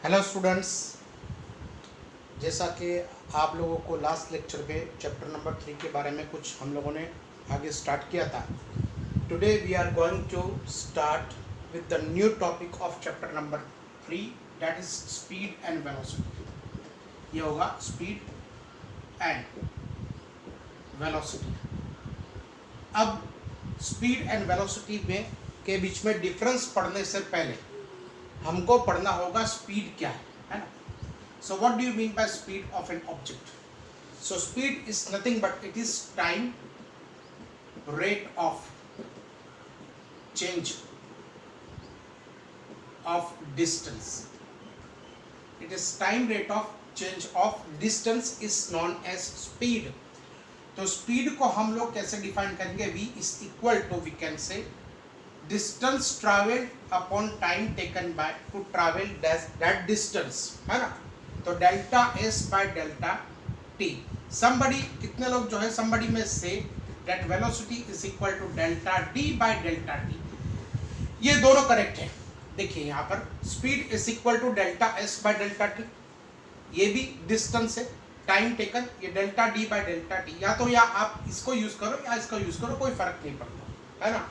Hello students, जैसा कि आप लोगों को लास्ट लेक्चर में चैप्टर नंबर 3 के बारे में कुछ हम लोगों ने आगे स्टार्ट किया था। Today we are going to start with the new topic of chapter number 3, that is speed and velocity. ये होगा स्पीड एंड वेलोसिटी। अब स्पीड एंड वेलोसिटी में के बीच में डिफरेंस पढ़ने से पहले हमको पढ़ना होगा स्पीड क्या है ना। So what do you mean by speed of an object? So speed is nothing but it is time rate of change of distance. It is time rate of change of distance is known as speed. तो speed को हम लोग कैसे define करेंगे? v is equal to, we can say, distance traveled upon time taken by to travel that distance, है ना। तो delta s by delta t। somebody, कितने लोग जो है somebody में से that velocity is equal to delta d by delta t। ये दोनों करेक्ट है। देखिए यहाँ पर speed is equal to delta s by delta t, ये भी डिस्टेंस है, टाइम टेकन, ये delta d by delta t। या तो या आप इसको यूज करो या इसका यूज करो, कोई फर्क नहीं पड़ता, है ना।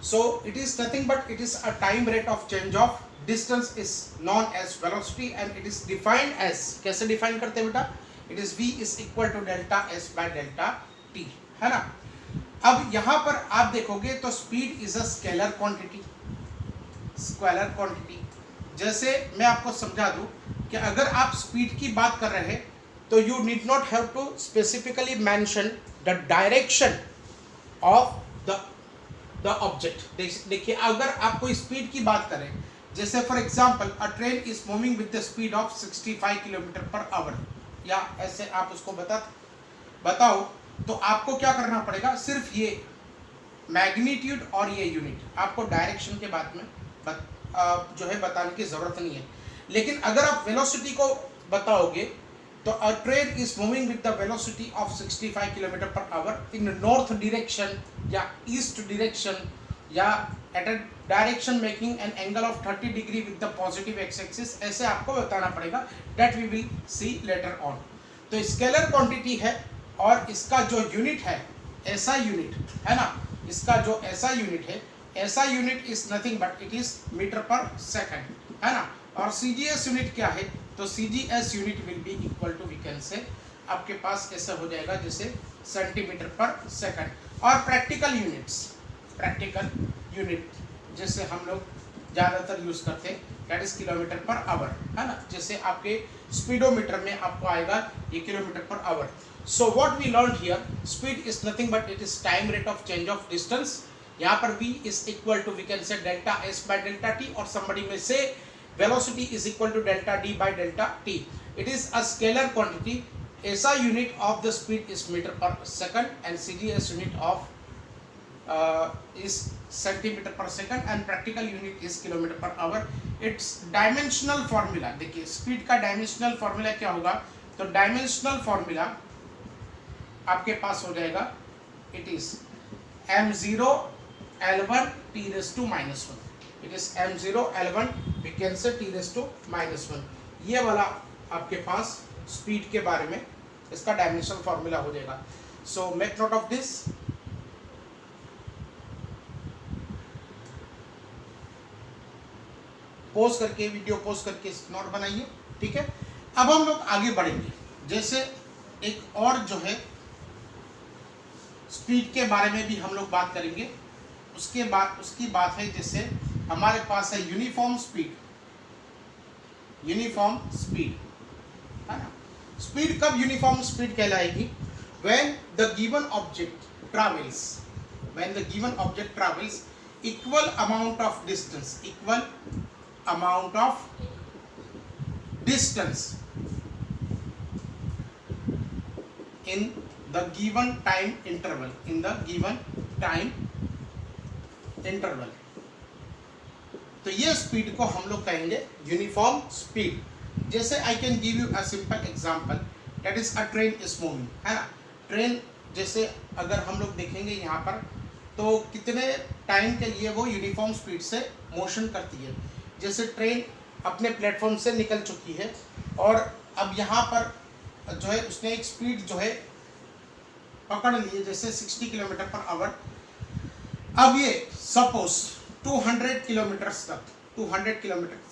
So it is nothing but it is a time rate of change of distance is known as velocity and it is defined as, कैसे define करते हैं बेटा? It is v is equal to delta s by delta t, है ना। अब यहाँ पर आप देखोगे तो speed is a scalar quantity, scalar quantity। जैसे मैं आपको समझा दूँ कि अगर आप speed की बात कर रहे हैं तो you need not have to specifically mention the direction of the object. देखिए अगर आप कोई स्पीड की बात करें, जैसे for example a train is moving with the speed of 65 kilometre per hour, या ऐसे आप उसको बताओ, तो आपको क्या करना पड़ेगा? सिर्फ ये मैग्नीट्यूड और ये यूनिट, आपको डायरेक्शन के बाद में जो है बताने की जरूरत नहीं है। लेकिन अगर आप वेलोसिटी को बताओगे तो a train is moving with the velocity of 65 kilometre per hour in north direction या ईस्ट डायरेक्शन या at a direction making an angle of 30 degree with the positive X axis, ऐसे आपको बताना पड़ेगा। That we will see later on. तो scalar quantity है और इसका जो यूनिट है ऐसा यूनिट है ना, इसका जो ऐसा यूनिट है, ऐसा unit is nothing but it is metre per second, है ना। और सीजीएस यूनिट क्या है? तो CGS unit will be equal to, we can say, आपके पास ऐसे हो जाएगा जैसे सेंटीमीटर पर सेकंड। और प्रैक्टिकल यूनिट जैसे हम लोग ज़्यादातर यूज करते हैं, that is kilometre per hour, है ना। जैसे आपके स्पीडोमीटर में आपको आएगा ये kilometre per hour. So what we learn here, speed is nothing but it is time rate of change of distance. यहाँ पर v is equal to, we can say, delta s by delta t, और somebody में से velocity is equal to delta d by delta t. It is a scalar quantity. SI unit of the speed is meter per second and CGS unit of is centimeter per second and practical unit is kilometer per hour. Its dimensional formula, देखिए speed का dimensional formula क्या होगा? तो dimensional formula आपके पास हो जाएगा, it is m0 l1 t raised to minus 1. It is m0 l1, we can say t raised to minus 1। ये वाला आपके पास स्पीड के बारे में इसका डायमेंशनल फॉर्मूला हो जाएगा। सो make note of this. Pose करके, वीडियो पोज करके नोट बनाइए, ठीक है। अब हम लोग आगे बढ़ेंगे। जैसे एक और जो है स्पीड के बारे में भी हम लोग बात करेंगे। उसकी बात है, जैसे हमारे पास है यूनिफॉर्म स्पीड है ना। स्पीड कब यूनिफॉर्म स्पीड कहलाएगी? When the given object travels equal amount of distance in the given time interval, तो ये स्पीड को हम लोग कहेंगे यूनिफॉर्म स्पीड। जैसे I can give you a simple example, that is a train is moving, है ना। ट्रेन जैसे अगर हम लोग देखेंगे यहाँ पर, तो कितने टाइम के लिए वो यूनिफॉर्म स्पीड से मोशन करती है। जैसे ट्रेन अपने प्लेटफॉर्म से निकल चुकी है और अब यहाँ पर जो है उसने एक स्पीड जो है पकड़ ली है, जैसे 60 किलोमीटर पर आवर। अब ये सपोज 200 किलोमीटर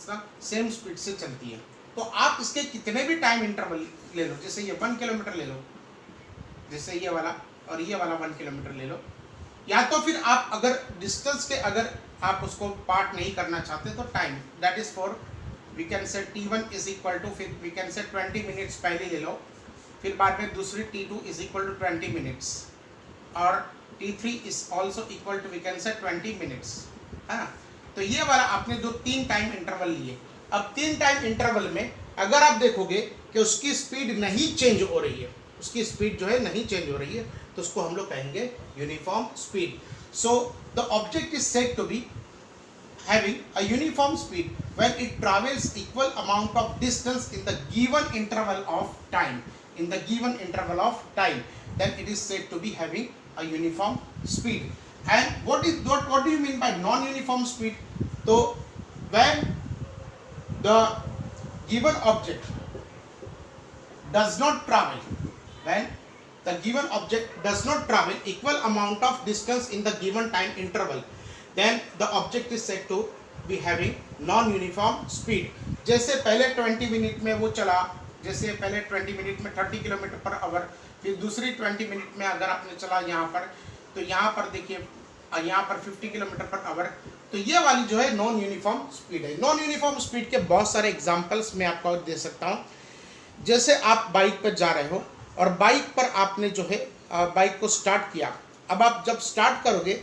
तक सेम स्पीड से चलती है, तो आप इसके कितने भी टाइम इंटरवल ले लो, जैसे ये 1 किलोमीटर ले लो, जैसे ये वाला और ये वाला 1 किलोमीटर ले लो, या तो फिर आप अगर डिस्टेंस के अगर आप उसको पार्ट नहीं करना चाहते तो time that is for we can say T1 is equal to, फिर वी कैन से 20 मिनट्स पहले ले लो, फिर बाद में दूसरी T2 is equal to 20 minutes और T3 is also equal to we can say 20 minutes, है ना। तो ये वाला आपने जो 3 टाइम इंटरवल लिए, अब 3 टाइम इंटरवल में अगर आप देखोगे कि उसकी स्पीड नहीं चेंज हो रही है, उसकी स्पीड जो है नहीं चेंज हो रही है, तो उसको हम लोग कहेंगे uniform speed. So the object is said to be having a uniform speed when it travels equal amount of distance in the given interval of time, then it is said to be having a uniform speed. And what do you mean by non uniform speed? So when the given object does not travel equal amount of distance in the given time interval, then the object is said to be having non uniform speed. जैसे पहले 20 minute में वो चला, जैसे पहले 20 minute में 30 kilometre per our, फिर दूसरी 20 मिनट में अगर आपने चला यहाँ पर, तो यहाँ पर देखिए यहाँ पर 50 किलोमीटर पर आवर, तो ये वाली जो है नॉन यूनिफॉर्म स्पीड है। नॉन यूनिफॉर्म स्पीड के बहुत सारे एग्जांपल्स मैं आपको दे सकता हूँ। जैसे आप बाइक पर जा रहे हो और बाइक पर आपने जो है बाइक को स्टार्ट किया, अब आप जब स्टार्ट करोगे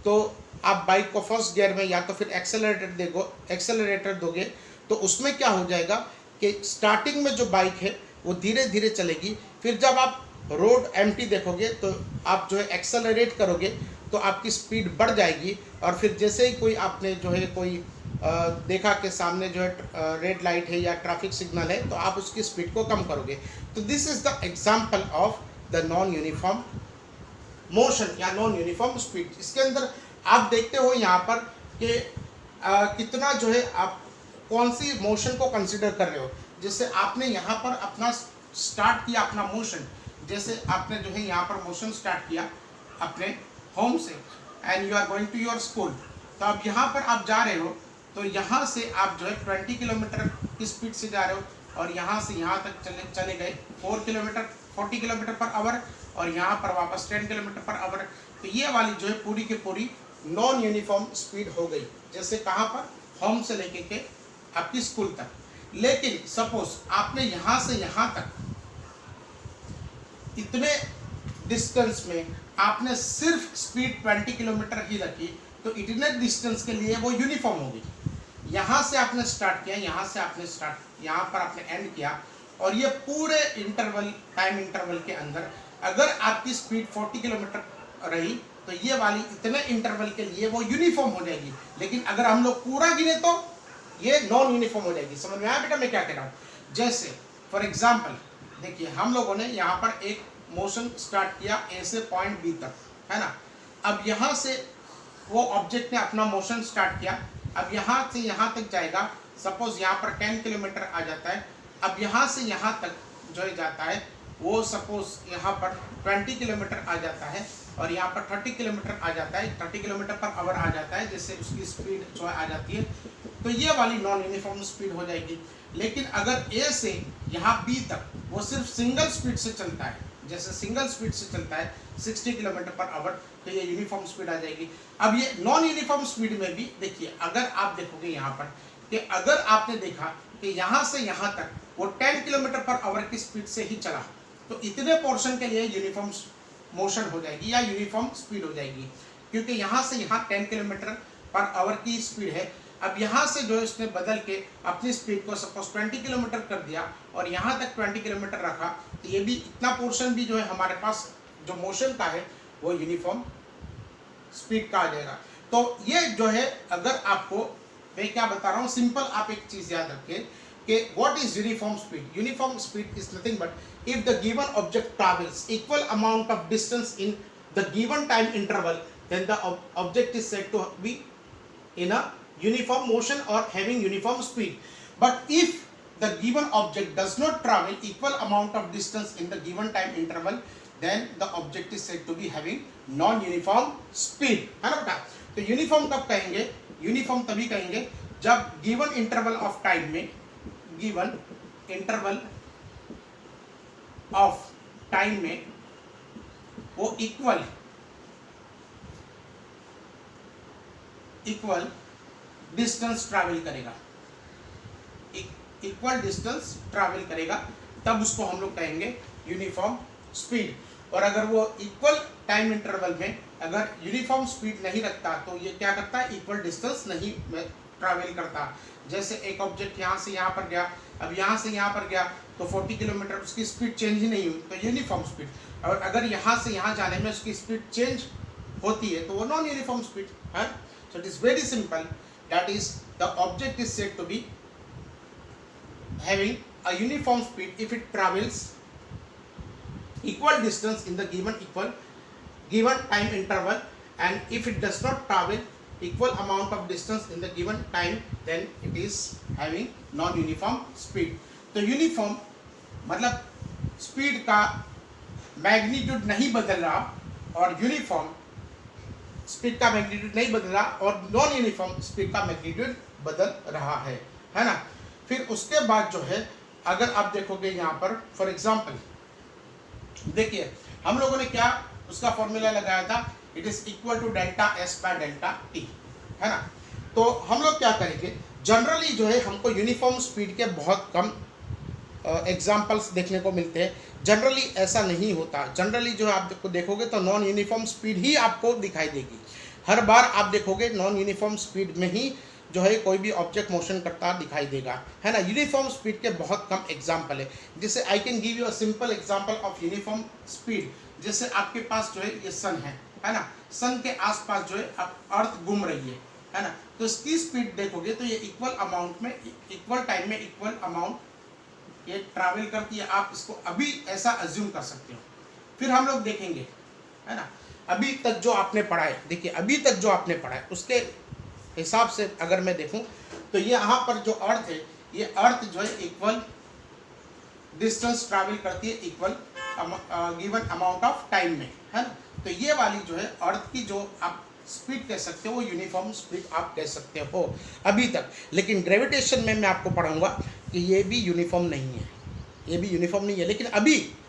तो आप बाइक को फर्स्ट गियर में या तो फिर एक्सेलरेटर दोगे, तो उसमें क्या हो जाएगा कि स्टार्टिंग में जो बाइक है वो धीरे धीरे चलेगी, फिर जब आप रोड एम्प्टी देखोगे तो आप जो है एक्सेलरेट करोगे तो आपकी स्पीड बढ़ जाएगी, और फिर जैसे ही कोई आपने जो है कोई देखा कि सामने जो है रेड लाइट है या ट्रैफिक सिग्नल है, तो आप उसकी स्पीड को कम करोगे। तो this is the example of the non uniform motion या नॉन यूनिफॉर्म स्पीड। इसके अंदर आप देखते हो यहाँ पर कि कितना जो है आप कौन सी मोशन को कंसिडर कर रहे हो। जैसे आपने यहाँ पर अपना स्टार्ट किया अपना मोशन, जैसे आपने जो है यहाँ पर मोशन स्टार्ट किया अपने होम से and you are going to your school, तो अब यहाँ पर आप जा रहे हो, तो यहाँ से आप जो है 20 किलोमीटर की स्पीड से जा रहे हो और यहाँ से यहाँ तक चले गए 40 किलोमीटर पर आवर और यहाँ पर वापस 10 किलोमीटर पर आवर। तो ये वाली जो है पूरी की पूरी नॉन यूनिफॉर्म स्पीड हो गई, जैसे कहाँ पर होम से लेके के आपकी स्कूल तक। लेकिन सपोज आपने यहाँ से यहाँ तक इतने डिस्टेंस में आपने सिर्फ स्पीड 20 किलोमीटर ही रखी, तो इतने डिस्टेंस के लिए वो यूनिफॉर्म होगी। यहाँ से आपने स्टार्ट किया, यहाँ पर आपने एंड किया, और ये पूरे टाइम इंटरवल के अंदर अगर आपकी स्पीड 40 किलोमीटर रही, तो ये वाली इतने इंटरवल के लिए वो यूनिफॉर्म हो जाएगी। लेकिन अगर हम लोग पूरा गिने तो ये नॉन यूनिफॉर्म हो जाएगी। समझ में आया बेटा मैं क्या कह रहा हूँ? जैसे फॉर एग्जाम्पल देखिए, हम लोगों ने यहाँ पर एक मोशन स्टार्ट किया ए से पॉइंट बी तक, है ना। अब यहाँ से वो ऑब्जेक्ट ने अपना मोशन स्टार्ट किया, अब यहाँ से यहाँ तक जाएगा। सपोज यहाँ पर 10 किलोमीटर आ जाता है, अब यहाँ से यहाँ तक जो जाता है वो सपोज यहाँ पर 20 किलोमीटर आ जाता है और यहाँ पर 30 किलोमीटर आ जाता है, 30 किलोमीटर पर आवर आ जाता है, जिससे उसकी स्पीड जो आ जाती है, तो ये वाली नॉन यूनिफॉर्म स्पीड हो जाएगी। लेकिन अगर ए से यहाँ बी तक वो सिर्फ सिंगल स्पीड से चलता है, जैसे सिंगल स्पीड से चलता है 60 किलोमीटर पर आवर, तो ये यूनिफॉर्म स्पीड आ जाएगी। अब ये नॉन यूनिफॉर्म स्पीड में भी देखिए, अगर आप देखोगे यहाँ पर कि अगर आपने देखा कि यहाँ से यहाँ तक वो 10 किलोमीटर पर आवर की स्पीड से ही चला, तो इतने पोर्शन के लिए यूनिफॉर्म मोशन हो जाएगी या यूनिफॉर्म स्पीड हो जाएगी, क्योंकि यहाँ से यहाँ 10 किलोमीटर पर आवर की स्पीड है। अब यहाँ से जो है उसने बदल के अपनी स्पीड को सपोज 20 किलोमीटर कर दिया और यहाँ तक 20 किलोमीटर रखा, तो ये भी इतना पोर्शन भी जो है हमारे पास जो मोशन का है वो यूनिफॉर्म स्पीड का आ जाएगा। तो ये जो है, अगर आपको मैं क्या बता रहा हूँ, सिंपल आप एक चीज़ याद रखें कि what is uniform speed. Uniform speed is nothing but if the given object travels equal amount of distance in the given time interval, then the object is said to be in a uniform motion or having uniform speed. But if the given object does not travel equal amount of distance in the given time interval, then the object is said to be having non-uniform speed, है ना बेटा। तो uniform कब कहेंगे, uniform तभी कहेंगे जब given interval of time में, गिवन इंटरवल ऑफ टाइम में वो इक्वल डिस्टेंस ट्रैवल करेगा, इक्वल डिस्टेंस ट्रैवल करेगा, तब उसको हम लोग कहेंगे यूनिफॉर्म स्पीड। और अगर वो इक्वल टाइम इंटरवल में अगर यूनिफॉर्म स्पीड नहीं रखता तो ये क्या करता है, इक्वल डिस्टेंस नहीं ट्रैवल करता। जैसे एक ऑब्जेक्ट यहाँ से यहाँ पर गया, अब यहाँ से यहाँ पर गया तो 40 किलोमीटर, उसकी स्पीड चेंज ही नहीं हुई, तो यूनिफॉर्म स्पीड। और अगर यहाँ से यहाँ जाने में उसकी स्पीड चेंज होती है तो वो नॉन यूनिफॉर्म स्पीड है। So it is very simple, that is the object is said to be having a uniform speed if it travels equal distance in the given time interval, and if it does not travel equal amount of distance in the given time, then it is having non uniform speed। तो uniform मतलब speed का magnitude नहीं बदल रहा, और uniform speed का magnitude नहीं बदल रहा, और नॉन यूनिफॉर्म स्पीड का मैग्नीट्यूड बदल रहा है ना। फिर उसके बाद जो है अगर आप देखोगे यहाँ पर फॉर एग्जाम्पल, देखिए हम लोगों ने क्या उसका फॉर्मूला लगाया था, it is equal to delta S by delta T, है ना। तो हम लोग क्या करेंगे, जनरली जो है हमको यूनिफॉर्म स्पीड के बहुत कम एग्जाम्पल्स देखने को मिलते हैं। जनरली ऐसा नहीं होता, जनरली जो है आप देखोगे तो नॉन यूनिफॉर्म स्पीड ही आपको दिखाई देगी। हर बार आप देखोगे नॉन यूनिफॉर्म स्पीड में ही जो है कोई भी ऑब्जेक्ट मोशन करता दिखाई देगा, है ना। यूनिफॉर्म स्पीड के बहुत कम एग्जाम्पल है। जैसे I can give you a simple example of uniform speed. जैसे आपके पास जो है ये सन है ना, सन के आसपास जो है अर्थ घूम रही है ना, तो इसकी स्पीड देखोगे तो ये इक्वल अमाउंट में, इक्वल टाइम में इक्वल अमाउंट ये ट्रैवल करती है। आप इसको अभी ऐसा अज्यूम कर सकते हो। फिर हम लोग देखेंगे, है ना, अभी तक जो आपने पढ़ा है, देखिए अभी तक जो आपने पढ़ा है उसके हिसाब से अगर मैं देखूं तो ये यहाँ पर जो अर्थ है, ये अर्थ जो है इक्वल डिस्टेंस ट्रैवल करती है equal given amount of time में, है ना। तो ये वाली जो है अर्थ की जो आप स्पीड कह सकते हो, वो यूनिफॉर्म स्पीड आप कह सकते हो अभी तक। लेकिन ग्रेविटेशन में मैं आपको पढ़ाऊंगा कि ये भी यूनिफॉर्म नहीं है, ये भी यूनिफॉर्म नहीं है। लेकिन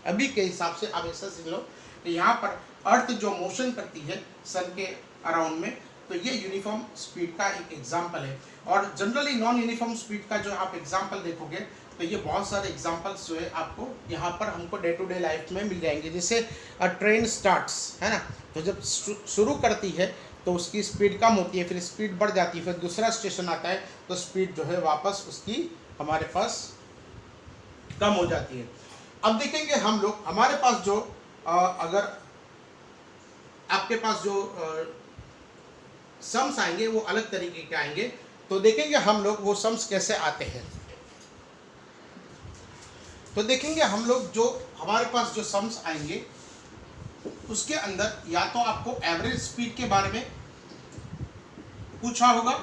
अभी के हिसाब से आप ऐसा समझ लो कि यहाँ पर अर्थ जो मोशन करती है सन के अराउंड में, तो ये यूनिफॉर्म स्पीड का एक एग्जाम्पल है। और जनरली नॉन यूनिफॉर्म स्पीड का जो आप एग्जाम्पल देखोगे तो ये बहुत सारे एग्जाम्पल्स जो है आपको यहाँ पर हमको डे टू डे लाइफ में मिल जाएंगे। जैसे ट्रेन स्टार्ट्स, है ना, तो जब शुरू करती है तो उसकी स्पीड कम होती है, फिर स्पीड बढ़ जाती है, फिर दूसरा स्टेशन आता है तो स्पीड जो है वापस उसकी हमारे पास कम हो जाती है। अब देखेंगे हम लोग, हमारे पास जो अगर आपके पास जो सम्स आएंगे वो अलग तरीके के आएंगे, तो देखेंगे हम लोग वो सम्स कैसे आते हैं। तो देखेंगे हम लोग जो हमारे पास जो सम्स आएंगे उसके अंदर या तो आपको एवरेज स्पीड के बारे में पूछा होगा,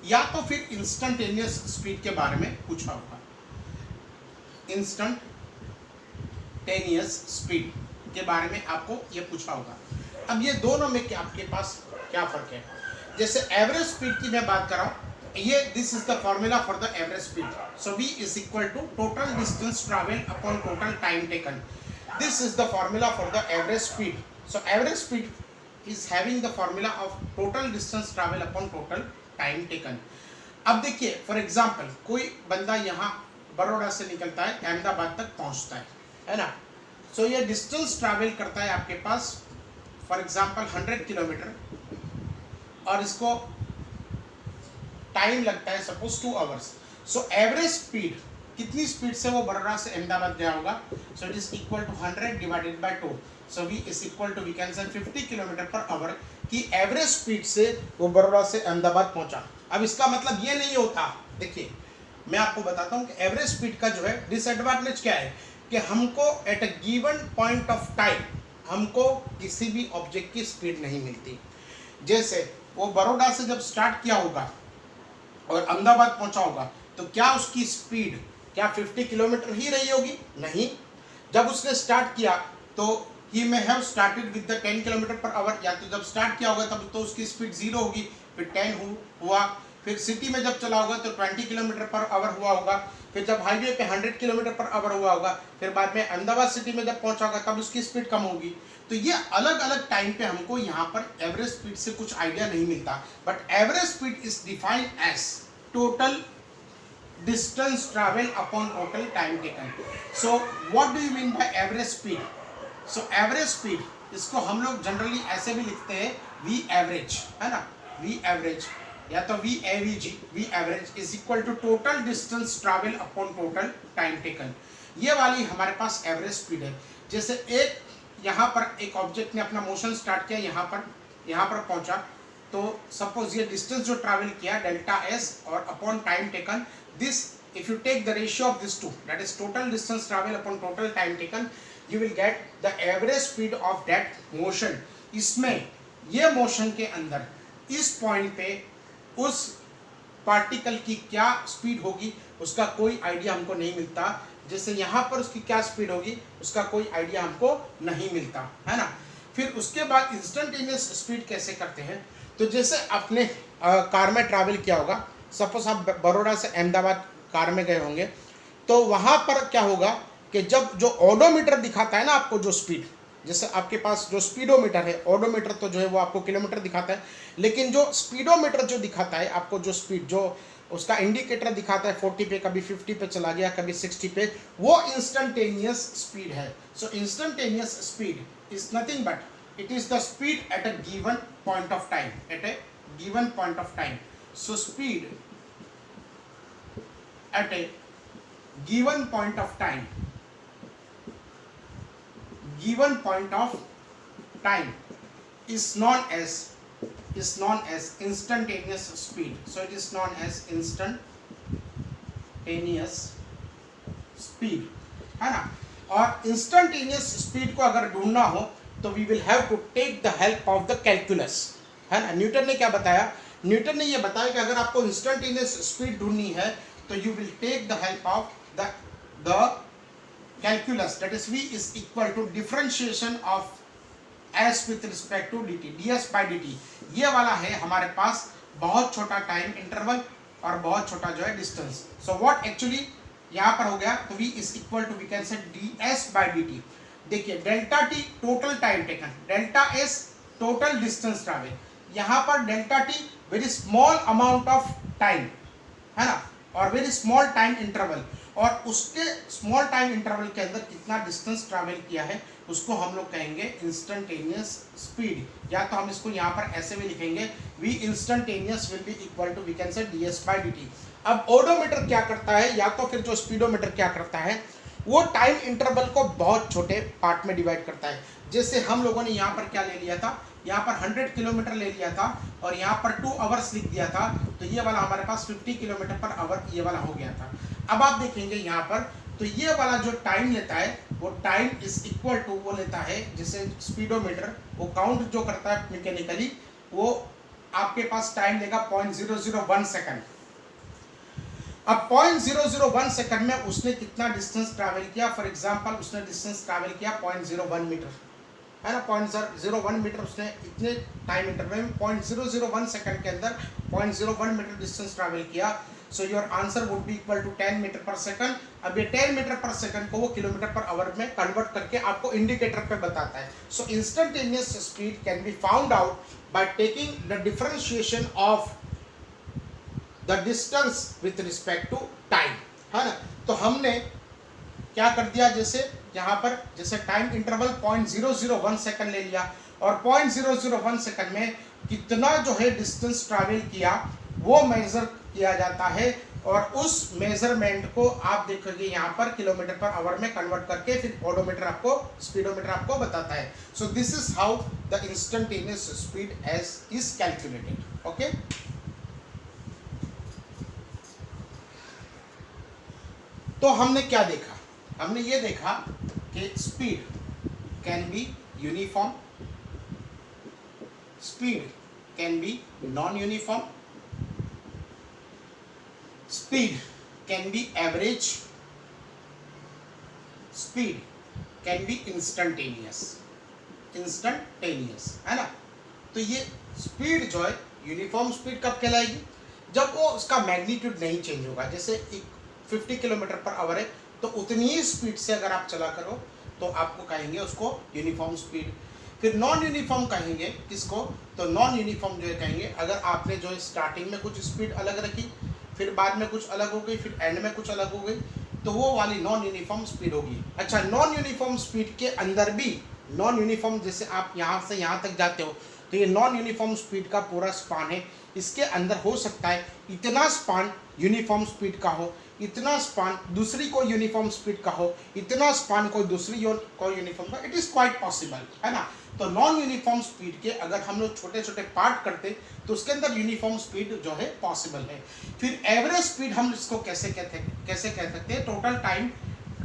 या तो फिर इंस्टेंटेनियस स्पीड के बारे में पूछा होगा। इंस्टेंटेनियस स्पीड के बारे में आपको ये पूछा होगा। अब ये दोनों में क्या आपके पास क्या फर्क है। जैसे एवरेज स्पीड की मैं बात कर रहा हूँ, ये this is the formula for the average speed. So v is equal to total distance travel upon total time taken. This is the formula for the average speed. So average speed is having the formula of total distance travel upon total time taken. अब देखिए for example, कोई बंदा यहाँ बड़ौदा से निकलता है, अहमदाबाद तक पहुँचता है ना। सो ये डिस्टेंस ट्रैवल करता है आपके पास फॉर एग्जाम्पल 100 किलोमीटर, और इसको टाइम लगता है suppose 2 hours. So average speed, कितनी स्पीड से वो बड़ौदा से अहमदाबाद गया होगा, so it is equal to 100 divided by 2। So v is equal to, we can say 50 kilometre per our की एवरेज स्पीड से वो बड़ौदा से अहमदाबाद पहुंचा। अब इसका मतलब ये नहीं होता, देखिए मैं आपको बताता हूँ कि एवरेज स्पीड का जो है डिसएडवांटेज क्या है कि हमको eight a given point of time हमको किसी भी ऑब्जेक्ट की स्पीड नहीं मिलती। जैसे वो बड़ौदा से जब स्टार्ट किया होगा और अहमदाबाद पहुंचा होगा, तो क्या उसकी स्पीड क्या 50 किलोमीटर ही रही होगी? नहीं। जब उसने स्टार्ट किया तो he may have started with the 10 kilometre per hour, या तो जब स्टार्ट किया होगा तब तो उसकी स्पीड 0 होगी, फिर 10 हुआ, फिर सिटी में जब चला होगा तो 20 किलोमीटर पर आवर हुआ होगा, फिर जब हाईवे पे 100 किलोमीटर पर आवर हुआ होगा, फिर बाद में अहमदाबाद सिटी में जब पहुंचा होगा तब उसकी स्पीड कम होगी। तो ये अलग अलग टाइम पे हमको यहाँ पर एवरेज स्पीड से कुछ आइडिया नहीं मिलता, but average speed is defined as total distance travel upon total time taken. So what do you mean by average speed? So average speed इसको हम लोग जनरली ऐसे भी लिखते हैं v average, है ना, v average या तो v avg, v average is equal to total distance travel upon total time taken. ये वाली हमारे पास एवरेज स्पीड है। जैसे एक यहाँ पर एक ऑब्जेक्ट ने अपना मोशन स्टार्ट किया, यहाँ पर पहुंचा, तो सपोज ये डिस्टेंस जो ट्रैवल किया डेल्टा एस और upon time taken, this if you take the ratio of these two, that is total distance travel upon total time taken, you will get the average speed of that motion. इसमें ये motion के अंदर इस point पे उस particle की क्या speed होगी उसका कोई आइडिया हमको नहीं मिलता। जैसे यहाँ पर उसकी क्या स्पीड होगी उसका कोई आइडिया हमको नहीं मिलता, है ना। फिर उसके बाद इंस्टेंटेनियस स्पीड कैसे करते हैं, तो जैसे आपने कार में ट्रैवल किया होगा, सपोज आप बड़ौदा से अहमदाबाद कार में गए होंगे, तो वहाँ पर क्या होगा कि जब जो ओडोमीटर दिखाता है ना आपको जो स्पीड, जैसे आपके पास जो स्पीडोमीटर है, ओडोमीटर तो जो है वो आपको किलोमीटर दिखाता है, लेकिन जो स्पीडोमीटर जो दिखाता है आपको जो स्पीड, जो उसका इंडिकेटर दिखाता है 40 पे, कभी 50 पे चला गया, कभी 60 पे, वो इंस्टेंटेनियस स्पीड है। So instantaneous speed is nothing but it is the speed at a given point of time, at a given point of time. So speed at a given point of time, is known as instantaneous speed. So it is known as instantaneous speed, है ना। और instantaneous speed को अगर ढूंढना हो तो we will have to take the help of the calculus, है ना। न्यूटन ने क्या बताया, न्यूटन ने ये बताया कि अगर आपको इंस्टेंटेनियस स्पीड ढूंढनी है तो you will take the help of the calculus, that is v is equal to differentiation of s with respect to dt, ds by dt। ये वाला है हमारे पास बहुत छोटा टाइम इंटरवल और बहुत छोटा जो है डिस्टेंस। सो व्हाट एक्चुअली यहाँ पर हो गया, तो v is equal to we can say ds by dt। देखिए delta t total time taken, delta s total distance travel, यहाँ पर delta t very small amount of time, है ना, और वेरी स्मॉल टाइम इंटरवल, और उसके small time interval के अंदर कितना डिस्टेंस ट्रैवल किया है उसको हम लोग कहेंगे इंस्टेंटेनियस स्पीड। या तो हम इसको यहाँ पर ऐसे भी लिखेंगे, v instantaneous will be equal to we can say ds by dt। अब ओडोमीटर क्या करता है, या तो फिर जो स्पीडोमीटर क्या करता है, वो टाइम इंटरवल को बहुत छोटे पार्ट में डिवाइड करता है। जैसे हम लोगों ने यहाँ पर क्या ले लिया था, यहाँ पर 100 किलोमीटर ले लिया था और यहाँ पर 2 आवर्स लिख दिया था, तो ये वाला हमारे पास 50 किलोमीटर पर आवर ये वाला हो गया था। अब आप देखेंगे यहाँ पर, तो ये वाला जो टाइम लेता है वो टाइम इज इक्वल टू वो लेता है, जैसे स्पीडोमीटर वो काउंट जो करता है मैकेनिकली, वो आपके पास टाइम लेगा 0.001 सेकंड। अब 0.001 सेकंड में उसने कितना डिस्टेंस ट्रैवल किया, फॉर एग्जांपल उसने डिस्टेंस ट्रैवल किया 0.01 मीटर, है ना, 0.01 मीटर उसने इतने टाइम इंटरवल में 0.001 सेकंड के अंदर 0.01 मीटर डिस्टेंस ट्रैवल किया। So your answer would be equal to 10 metre per second. अब ये 10 मीटर पर सेकंड को वो किलोमीटर पर आवर में कन्वर्ट करके आपको इंडिकेटर पे बताता है। So instantaneous speed can be found out by taking the differentiation of the distance with respect to time, है ना। तो हमने क्या कर दिया, जैसे यहाँ पर जैसे टाइम इंटरवल 0.001 सेकंड ले लिया और 0.001 सेकंड में कितना जो है डिस्टेंस ट्रैवल किया वो मेजर किया जाता है, और उस मेजरमेंट को आप देखोगे यहाँ पर किलोमीटर पर आवर में कन्वर्ट करके फिर ओडोमीटर आपको स्पीडोमीटर आपको बताता है। So this is how the instantaneous speed as is calculated. Okay, तो हमने क्या देखा, हमने ये देखा कि speed can be uniform, speed can be non uniform, speed can be average speed, can be instantaneous है ना। तो ये स्पीड जो है यूनिफॉर्म स्पीड कब कहलाएगी, जब वो उसका मैग्नीट्यूड नहीं चेंज होगा। जैसे 50 किलोमीटर पर आवर है तो उतनी ही स्पीड से अगर आप चला करो तो आपको कहेंगे उसको यूनिफॉर्म स्पीड। फिर नॉन यूनिफॉर्म कहेंगे किसको, तो नॉन यूनिफॉर्म जो है कहेंगे अगर आपने जो है स्टार्टिंग में कुछ स्पीड अलग रखी, फिर बाद में कुछ अलग हो गई, फिर एंड में कुछ अलग हो गई, तो वो वाली नॉन यूनिफॉर्म स्पीड होगी। अच्छा, नॉन यूनिफॉर्म स्पीड के अंदर भी नॉन यूनिफॉर्म, जैसे आप यहाँ से यहाँ तक जाते हो तो ये नॉन यूनिफॉर्म स्पीड का पूरा स्पान है। इसके अंदर हो सकता है इतना स्पान यूनिफॉर्म स्पीड का हो, इतना स्पान दूसरी कोई यूनिफॉर्म स्पीड का हो, इतना स्पान कोई दूसरी कोई यूनिफॉर्म का, इट इज़ क्वाइट पॉसिबल, है ना। तो नॉन यूनिफॉर्म स्पीड के अगर हम लोग छोटे छोटे पार्ट करते तो उसके अंदर यूनिफॉर्म स्पीड जो है पॉसिबल है। फिर एवरेज स्पीड हम इसको कैसे कह सकते हैं, total time,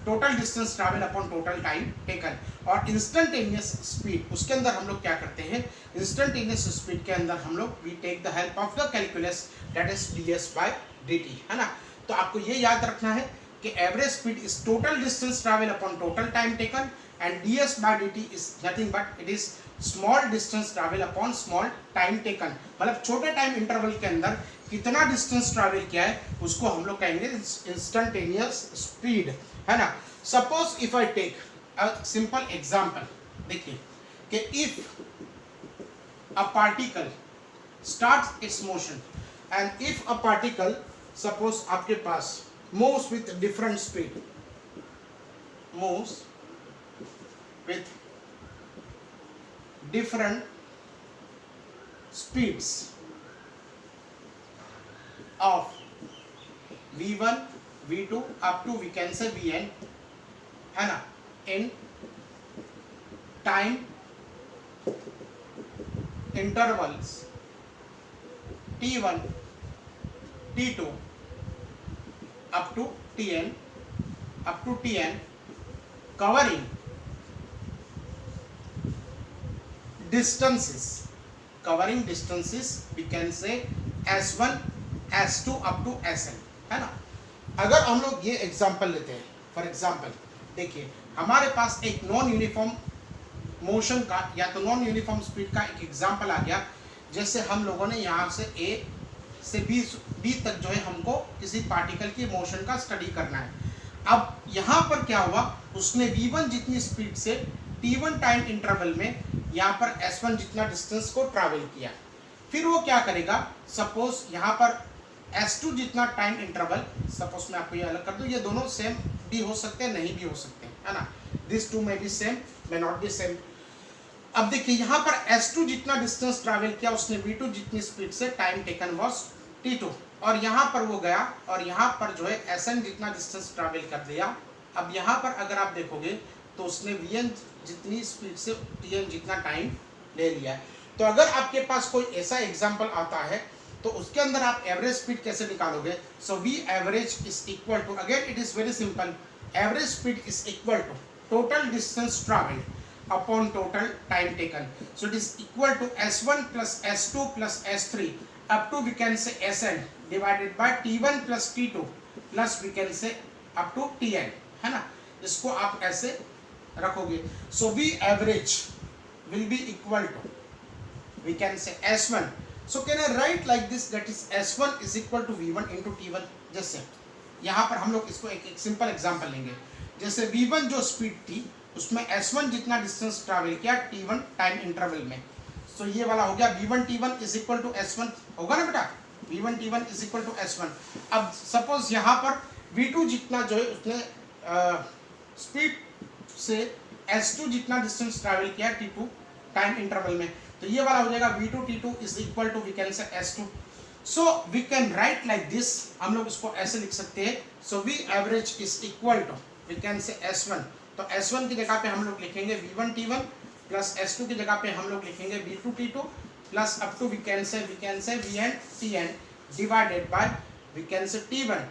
total distance travel upon total time taken. और इंस्टेंटेनियस स्पीड, उसके अंदर हम लोग क्या करते हैं, इंस्टेंटेनियस स्पीड के अंदर हम लोग we take the help of the calculus, that is ds/dt, है ना। तो आपको ये याद रखना है कि average speed is total distance travel upon total time taken and ds/dt is nothing but it is small distance travel upon small time taken. मतलब छोटे टाइम इंटरवल के अंदर कितना डिस्टेंस ट्रैवल किया है उसको हम लोग कहेंगे इंस्टेंटेनियस स्पीड, है ना। Suppose if I take a simple example, देखिए कि if a particle starts its motion and if a particle suppose आपके पास moves with different speed, moves with different speeds of v1 v2 up to we can say vn, है ना, in time intervals t1 t2 up to tn covering distances we can say s1 S2 up to Sn, है ना। अगर हम लोग ये example लेते हैं, फॉर एग्जांपल देखिए हमारे पास एक नॉन यूनिफॉर्म मोशन का या तो नॉन यूनिफॉर्म स्पीड का एक एग्जांपल आ गया। जैसे हम लोगों ने यहाँ से A से B तक जो है हमको किसी पार्टिकल की मोशन का स्टडी करना है। अब यहाँ पर क्या हुआ, उसने v1 जितनी स्पीड से t1 टाइम इंटरवल में यहाँ पर s1 जितना डिस्टेंस को ट्रैवल किया। फिर वो क्या करेगा, सपोज यहाँ पर S2 जितना टाइम इंटरवल, सपोज मैं आपको ये अलग कर दूं, ये दोनों सेम भी हो सकते हैं, नहीं भी हो सकते हैं, है ना। दिस टू में B same, may not be same. अब देखिए यहाँ पर S2 जितना डिस्टेंस ट्रैवल किया उसने V2 जितनी स्पीड से, टाइम टेकन वाज T2, और यहाँ पर वो गया और यहाँ पर जो है Sn जितना डिस्टेंस ट्रैवल कर दिया। अब यहाँ पर अगर आप देखोगे तो उसने Vn जितनी स्पीड से Tn जितना टाइम ले लिया है। तो अगर आपके पास कोई ऐसा एग्जाम्पल आता है तो उसके अंदर आप एवरेज स्पीड कैसे निकालोगे। So V average is equal to, again it is very simple, average speed is equal to total distance travelled upon total time taken. So it is equal to S1 plus S2 plus S3 up to we can say Sn divided by T1 plus T2 plus we can say up to Tn, है ना। इसको आप ऐसे रखोगे। So V average will be equal to we can say S1. So can I write like this, that is S1 is equal to V1 into T1। जैसे यहाँ पर हम लोग इसको एक सिंपल एग्जांपल लेंगे। जैसे V1 जो स्पीड थी उसमें S1 जितना डिस्टेंस ट्रैवल किया T1 टाइम इंटरवल में। सो ये वाला हो गया V1 T1 is equal to S1, होगा ना बेटा, V1 T1 is equal to S1। अब सपोज यहाँ पर V2 जितना जो है उसने स्पीड से S2 जितना डिस्टेंस ट्रैवल किया T2 टाइम इंटरवल में, तो ये वाला हो जाएगा V2 T2 is equal to we can say S2। So we can write like this, हम लोग इसको ऐसे लिख सकते हैं। So V average is equal to we can say S1, तो S1 की जगह पे हम लोग लिखेंगे V1 T1 प्लस S2 की जगह पे हम लोग लिखेंगे V2 T2 plus up to we can say Vn Tn divided by we can say T1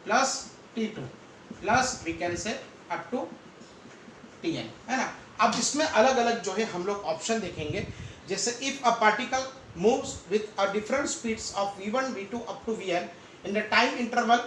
plus T2 plus we can say up to Tn, है ना। अब इसमें अलग अलग जो है हम लोग ऑप्शन देखेंगे। जैसे if a particle moves with a different speeds of v1 v2 up to vn in the time interval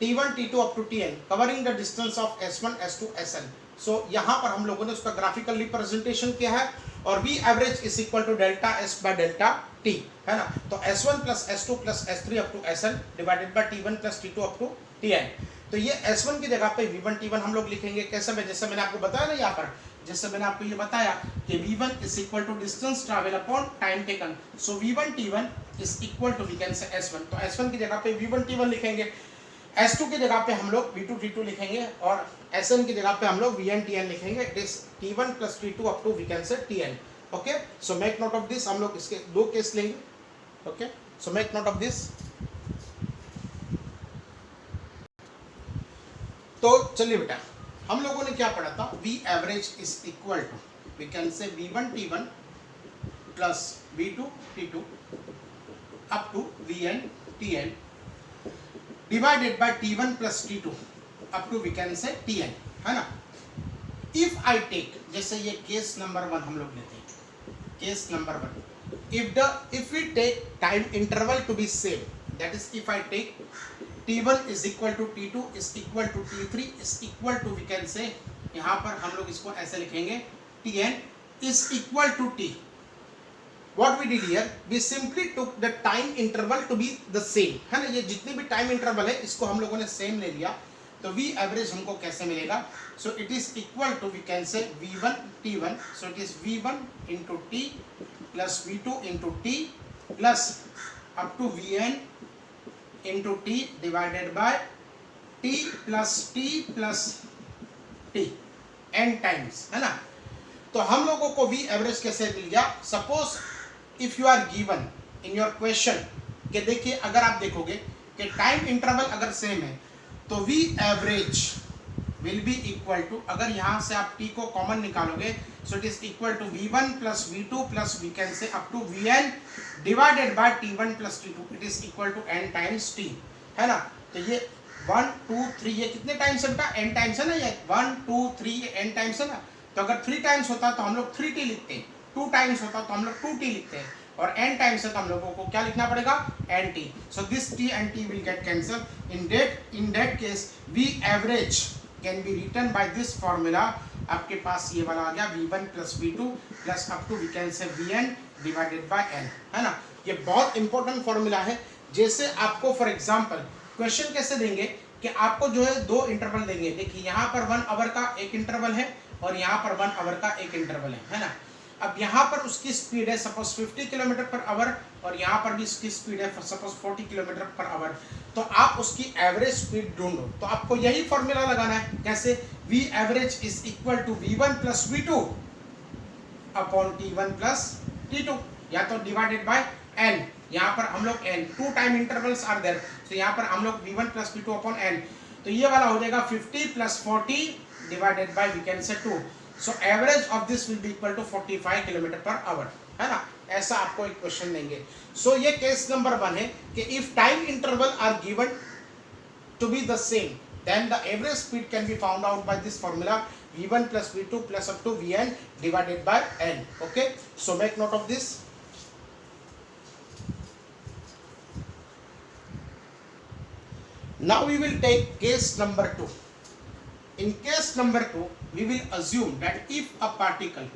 T1 T2 up to Tn covering the distance of S1 S2 Sn. सो यहाँ पर हम लोगों ने उसका graphical representation किया है और V average is equal to delta S by delta T, है ना। तो S1 plus S2 plus S3 up to Sn divided by T1 plus T2 up to Tn। तो ये S1 की जगह पे V1 T1 हम लोग लिखेंगे कैसे में, जैसे मैंने आपको बताया ना यहाँ पर, जैसे मैंने आपको ये बताया कि V1 is equal to distance travel upon time taken. So V1 T1 is equal to we can say S1। तो S1 की जगह पे V1 T1 लिखेंगे, S2 की जगह पे हम लोग V2 T2 लिखेंगे और Sn की जगह पे हम लोग Vn Tn लिखेंगे। It is T1 plus T2 up to we can say Tn। Okay, so make note of this. हम लोग इसके दो केस लेंगे। Okay, so make note of this. तो चलिए बेटा, हम लोगों ने क्या पढ़ा था, V average is equal to we can say V1 T1 plus V2 T2 up to Vn Tn divided by T1 plus T2 up to we can say Tn, है ना। इफ आई टेक, जैसे ये case number 1 हम लोग लेते हैं, case number 1, if we take time interval to be same, that is if I take T1 is equal to T2 is equal to T3 is equal to we can say, यहाँ पर हम लोग इसको ऐसे लिखेंगे Tn is equal to T। What we did here, we simply took the time interval to be the same, है ना। ये जितने भी टाइम इंटरवल है इसको हम लोगों ने सेम ले लिया, तो V एवरेज हमको कैसे मिलेगा। So it is equal to we can say V1 T1, so it is V1 into T plus V2 into T plus up to Vn into T divided by T plus T n times, है ना। तो हम लोगों को V average कैसे मिल गया। Suppose if you are given in your question कि देखिए, अगर आप देखोगे कि टाइम इंटरवल अगर सेम है तो V average will be equal to, अगर यहाँ से आप T को कॉमन निकालोगे, so it is equal to V1 plus V2 plus we can say up to Vn divided by T1 plus T2, it is equal to n times T, है ना। तो ये 1 2 3 ये कितने टाइम्स है बेटा, n टाइम्स है ना। ये 1 2 3 ये n टाइम्स है ना। तो अगर 3 टाइम्स होता तो हम लोग 3t लिखते हैं, 2 टाइम्स होता तो हम लोग 2t लिखते हैं, और n टाइम्स है तो हम लोगों को क्या लिखना पड़ेगा, nt। So this t and t will get cancelled। in that case V average can be written by this formula। आपके पास ये वाला आ गया V1 plus V2 plus up to we can say Vn divided by n, है ना। ये बहुत important formula है। जैसे आपको फॉर एग्जांपल क्वेश्चन कैसे देंगे कि आपको जो है दो इंटरवल देंगे, देखिए यहाँ पर 1 आवर का एक इंटरवल है और यहाँ पर 1 आवर का एक इंटरवल है ना। अब यहाँ पर उसकी स्पीड है सपोज 50 किलोमीटर पर आवर और यहाँ पर भी उसकी स्पीड है सपोज 40 किलोमीटर पर आवर। तो आप उसकी एवरेज स्पीड ढूंढो, तो आपको यही फॉर्मूला लगाना है। कैसे, V average is equal to V1 plus V2 upon T1 plus T2, या तो डिवाइडेड बाय n। यहाँ पर हम लोग n 2 time intervals are there, तो यहाँ पर हम लोग V1 plus V2 upon n, तो ये वाला हो जाएगा 50 plus 40 divided by we can say 2। So average of this will be equal to 45 kilometre per hour, है ना। ऐसा आपको एक क्वेश्चन देंगे। सो ये केस नंबर 1 है कि if time interval are given to be the same, then the average speed can be found out by this formula V1 plus V2 plus up to Vn divided by n। Okay, so make note of this. Now we will take case number 2. In case number 2, we will assume that if a particle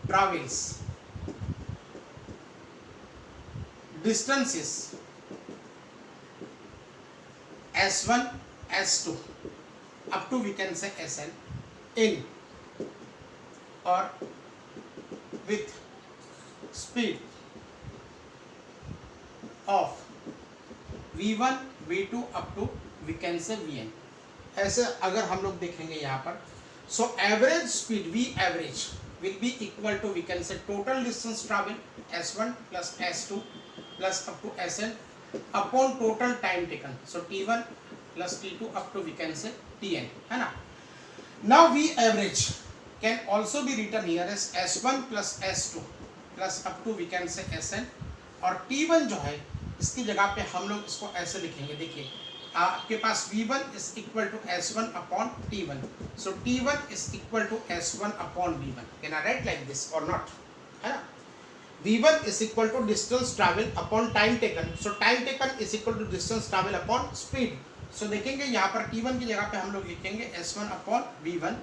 travels distances S1, S2 up to we can say Sn in or with speed of V1 V2 up to we can say Vn। ऐसे अगर हम लोग देखेंगे यहाँ पर, so average speed V average will be equal to we can say total distance travel S1 plus S2 plus up to Sn upon total time taken, so T1 plus T2 up to we can say Tn, है ना। Now V average can also be written here as S1 plus S2 plus up to we can say Sn, और T1 जो है इसकी जगह पे हम लोग इसको ऐसे लिखेंगे। देखिए आपके पास V1 is equal to S1 upon T1, so T1 is equal to S1 upon V1। Can I write like this or not, है ना। v1 is equal to distance travel upon time taken, so time taken is equal to distance travel upon speed. so देखेंगे यहाँ पर t1 की जगह पे हम लोग लिखेंगे s1 upon v1,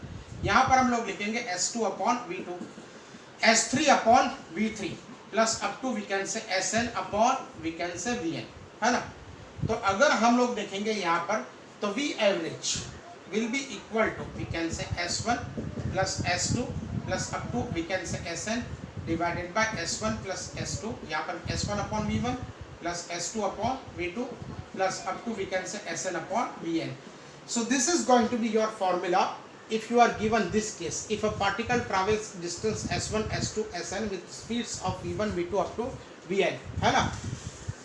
यहाँ पर हम लोग लिखेंगे s2 upon v2, s3 upon v3 plus up to we can say sn upon we can say vn, है ना। तो अगर हम लोग देखेंगे यहाँ पर तो v average will be equal to we can say s1 plus s2 plus up to we can say sn divided by s1 plus s2, यहाँ पर s1 upon v1 plus s2 upon v2 plus up to we can say sn upon vn. So this is going to be your formula if you are given this case, if a particle travels distance s1 s2 sn with speeds of v1 v2 up to vn, है ना।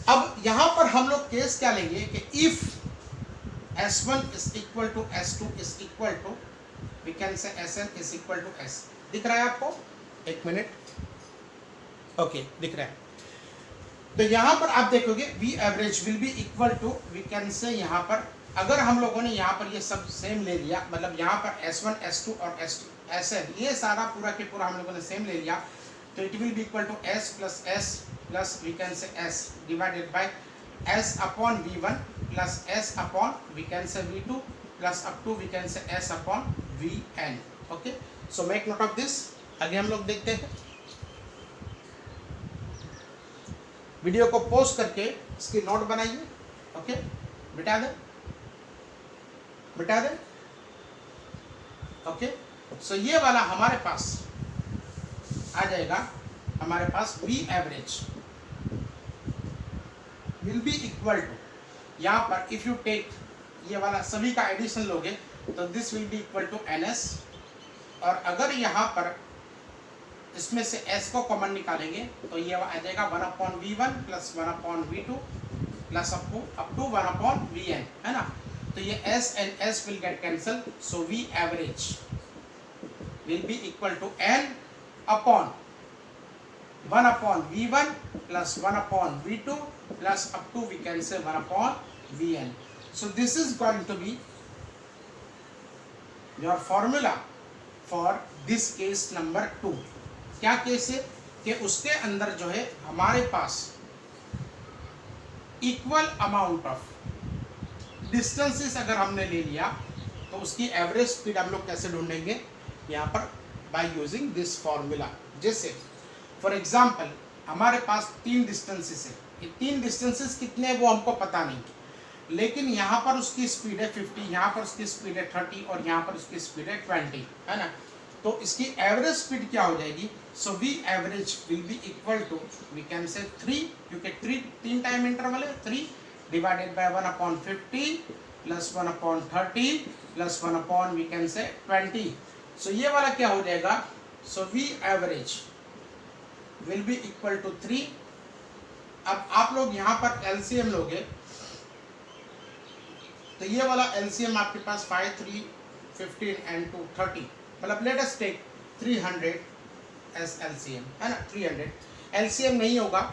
अब यहाँ पर हम लोग case क्या लेंगे कि if s1 is equal to s2 is equal to we can say sn is equal to s, दिख रहा है आपको, एक मिनट, ओके दिख रहा है। तो यहाँ पर आप देखोगे v average will be equal to we can say, यहाँ पर अगर हम लोगों ने यहाँ पर ये सब सेम ले लिया, मतलब यहाँ पर s1 s2 और s2 sn ये सारा पूरा के पूरा हम लोगों ने सेम ले लिया, तो it will be equal to s plus we can say s divided by s upon v1 plus s upon we can say v2 plus up to we can say s upon vn. Okay, so make note of this. आगे हम लोग देखते हैं, video को pause करके इसकी note बनाइए. Okay, मिटा दें. ओके, सो ये वाला हमारे पास आ जाएगा, हमारे पास v average will be equal to, यहाँ पर इफ यू टेक ये वाला सभी का एडिशन लोगे तो this will be equal to ns, और अगर यहाँ पर इसमें से s को कॉमन निकालेंगे तो ये आ जाएगा 1/v1 plus 1/v2 plus up to 1/vn, है ना. तो ये s and s will get cancel, so v average will be equal to n upon 1/v1 plus 1/v2 plus up to we can say 1/vn. So this is going to be your formula for this case number 2. क्या case है कि उसके अंदर जो है हमारे पास equal amount of distances अगर हमने ले लिया तो उसकी एवरेज स्पीड हम लोग कैसे ढूंढेंगे, यहाँ पर बाय यूजिंग दिस फॉर्मूला. जैसे फॉर एग्जांपल हमारे पास 3 डिस्टेंसेस है, ये 3 डिस्टेंसेस कितने हैं वो हमको पता नहीं, लेकिन यहाँ पर उसकी स्पीड है 50, यहाँ पर उसकी स्पीड है 30 और यहाँ पर उसकी स्पीड है 20, है ना. तो इसकी एवरेज स्पीड क्या हो जाएगी, so V average will be equal to we can say 3, क्योंकि 3 टाइम इंटरवल है, 3 divided by 1/50 plus 1/30 plus 1/ we can say 20. So ये वाला क्या हो जाएगा, so V average will be equal to 3. अब आप लोग यहाँ पर एलसीएम लोगे तो ये वाला एलसीएम आपके पास 5, 3, 15 एंड 2, 30, मतलब let us take 300 as LCM, है ना. 300 एलसीएम नहीं होगा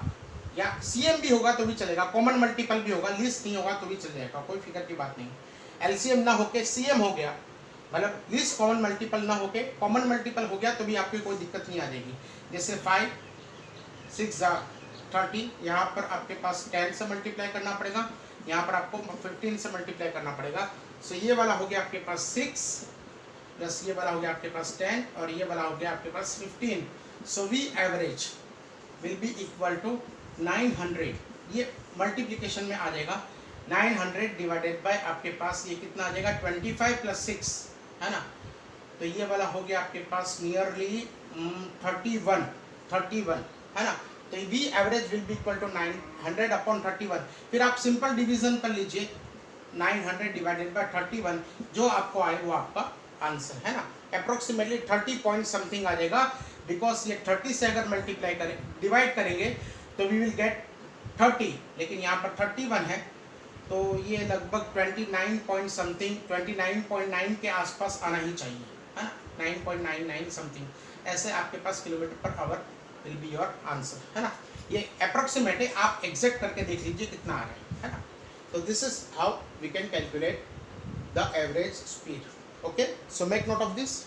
या सीएम भी होगा तो भी चलेगा, कॉमन मल्टीपल भी होगा, लिस्ट नहीं होगा तो भी चल जाएगा, कोई फिक्र की बात नहीं. एलसीएम ना होके सीएम हो गया, मतलब लिस्ट कॉमन मल्टीपल ना होके कॉमन मल्टीपल हो गया तो भी आपको कोई दिक्कत नहीं आ जाएगी. जैसे 5, 6 30, यहाँ पर आपके पास 10 से मल्टीप्लाई करना पड़ेगा, यहाँ पर आपको 15 से मल्टीप्लाई करना पड़ेगा. सो ये वाला हो गया आपके पास 6 प्लस ये वाला हो गया आपके पास 10 और ये वाला हो गया आपके पास 15. So V average will be equal to 900, ये मल्टीप्लिकेशन में आ जाएगा. 900 डिवाइडेड बाय आपके पास ये कितना आ जाएगा 25 प्लस 6, है ना. तो ये वाला हो गया आपके पास नियरली 31, है ना. तो V average will be equal to 900 upon 31. फिर आप सिंपल डिवीजन कर लीजिए, 900 डिवाइडेड बाय 31, जो आपको आए वो आपका आंसर, है ना. अप्रोक्सीमेटली 30 पॉइंट समथिंग आ जाएगा, बिकॉज ये 30 से अगर मल्टीप्लाई करें डिवाइड करेंगे तो वी विल गेट 30, लेकिन यहाँ पर 31 है तो ये लगभग 29 पॉइंट समथिंग, 29.9 के आसपास आना ही चाहिए, है ना. 9.99 समथिंग ऐसे आपके पास kilometre per hour will be your answer, है ना. ये अप्रोक्सीमेट है, आप एग्जैक्ट करके देख लीजिए कितना आ रहा है ना. तो this is how we can calculate the average speed. Okay, so make note of this.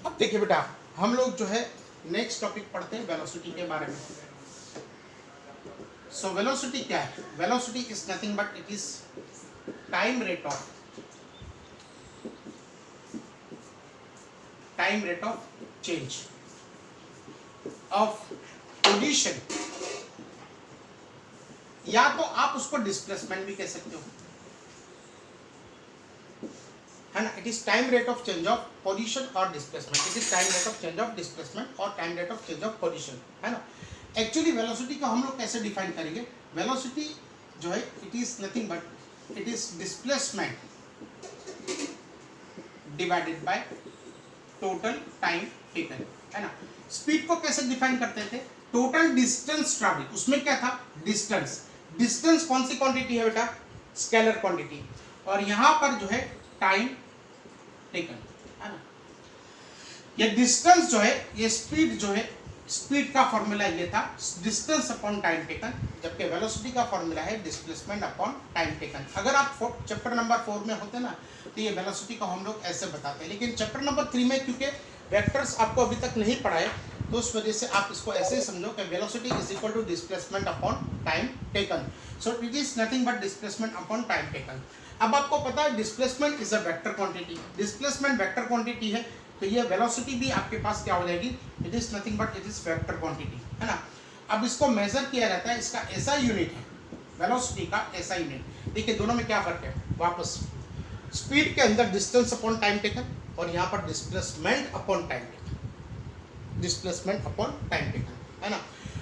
अब देखिए बेटा, हम लोग जो है नेक्स्ट टॉपिक पढ़ते हैं वेलोसिटी के बारे में। सो वेलोसिटी क्या है? Velocity is nothing but it is time rate of change of position, या तो आप उसको डिस्प्लेसमेंट भी कह सकते हो, है ना। It is time rate of change of position और displacement. It is time rate of change of displacement और time rate of change of position, है ना। एक्चुअली वेलोसिटी को हम लोग कैसे डिफाइन करेंगे? वेलोसिटी जो है it is nothing but it is displacement divided by total time taken, है ना। स्पीड को कैसे डिफाइन करते थे? टोटल डिस्टेंस ट्रैवल, उसमें क्या था? डिस्टेंस। डिस्टेंस कौन सी क्वांटिटी है बेटा? Scalar quantity. और यहां पर जो है टाइम टेकन, है ना। ये डिस्टेंस जो है, ये स्पीड जो है, स्पीड का फॉर्मूला ये था डिस्टेंस अपॉन टाइम टेकन, जबकि वेलोसिटी का फॉर्मूला है डिस्प्लेसमेंट अपॉन टाइम टेकन। अगर आप चैप्टर नंबर 4 में होते ना तो ये वेलोसिटी को हम लोग ऐसे बताते हैं, लेकिन चैप्टर नंबर 3 में क्योंकि वेक्टर्स आपको अभी तक नहीं पढ़ाए तो उस वजह से आप इसको ऐसे ही समझो कि velocity is equal to displacement upon time taken. So it is nothing but displacement upon time taken. अब आपको पता है displacement is a vector quantity, displacement vector quantity है, तो ये वेलोसिटी भी आपके पास क्या हो जाएगी? It is nothing but it is vector quantity, है ना। अब इसको मेजर किया जाता है, इसका ऐसा यूनिट है वेलोसिटी का, ऐसा यूनिट। देखिए दोनों में क्या फर्क है? वापस स्पीड के अंदर डिस्टेंस अपॉन टाइम टेकन और यहाँ पर displacement upon time taken, displacement upon time taken, है ना।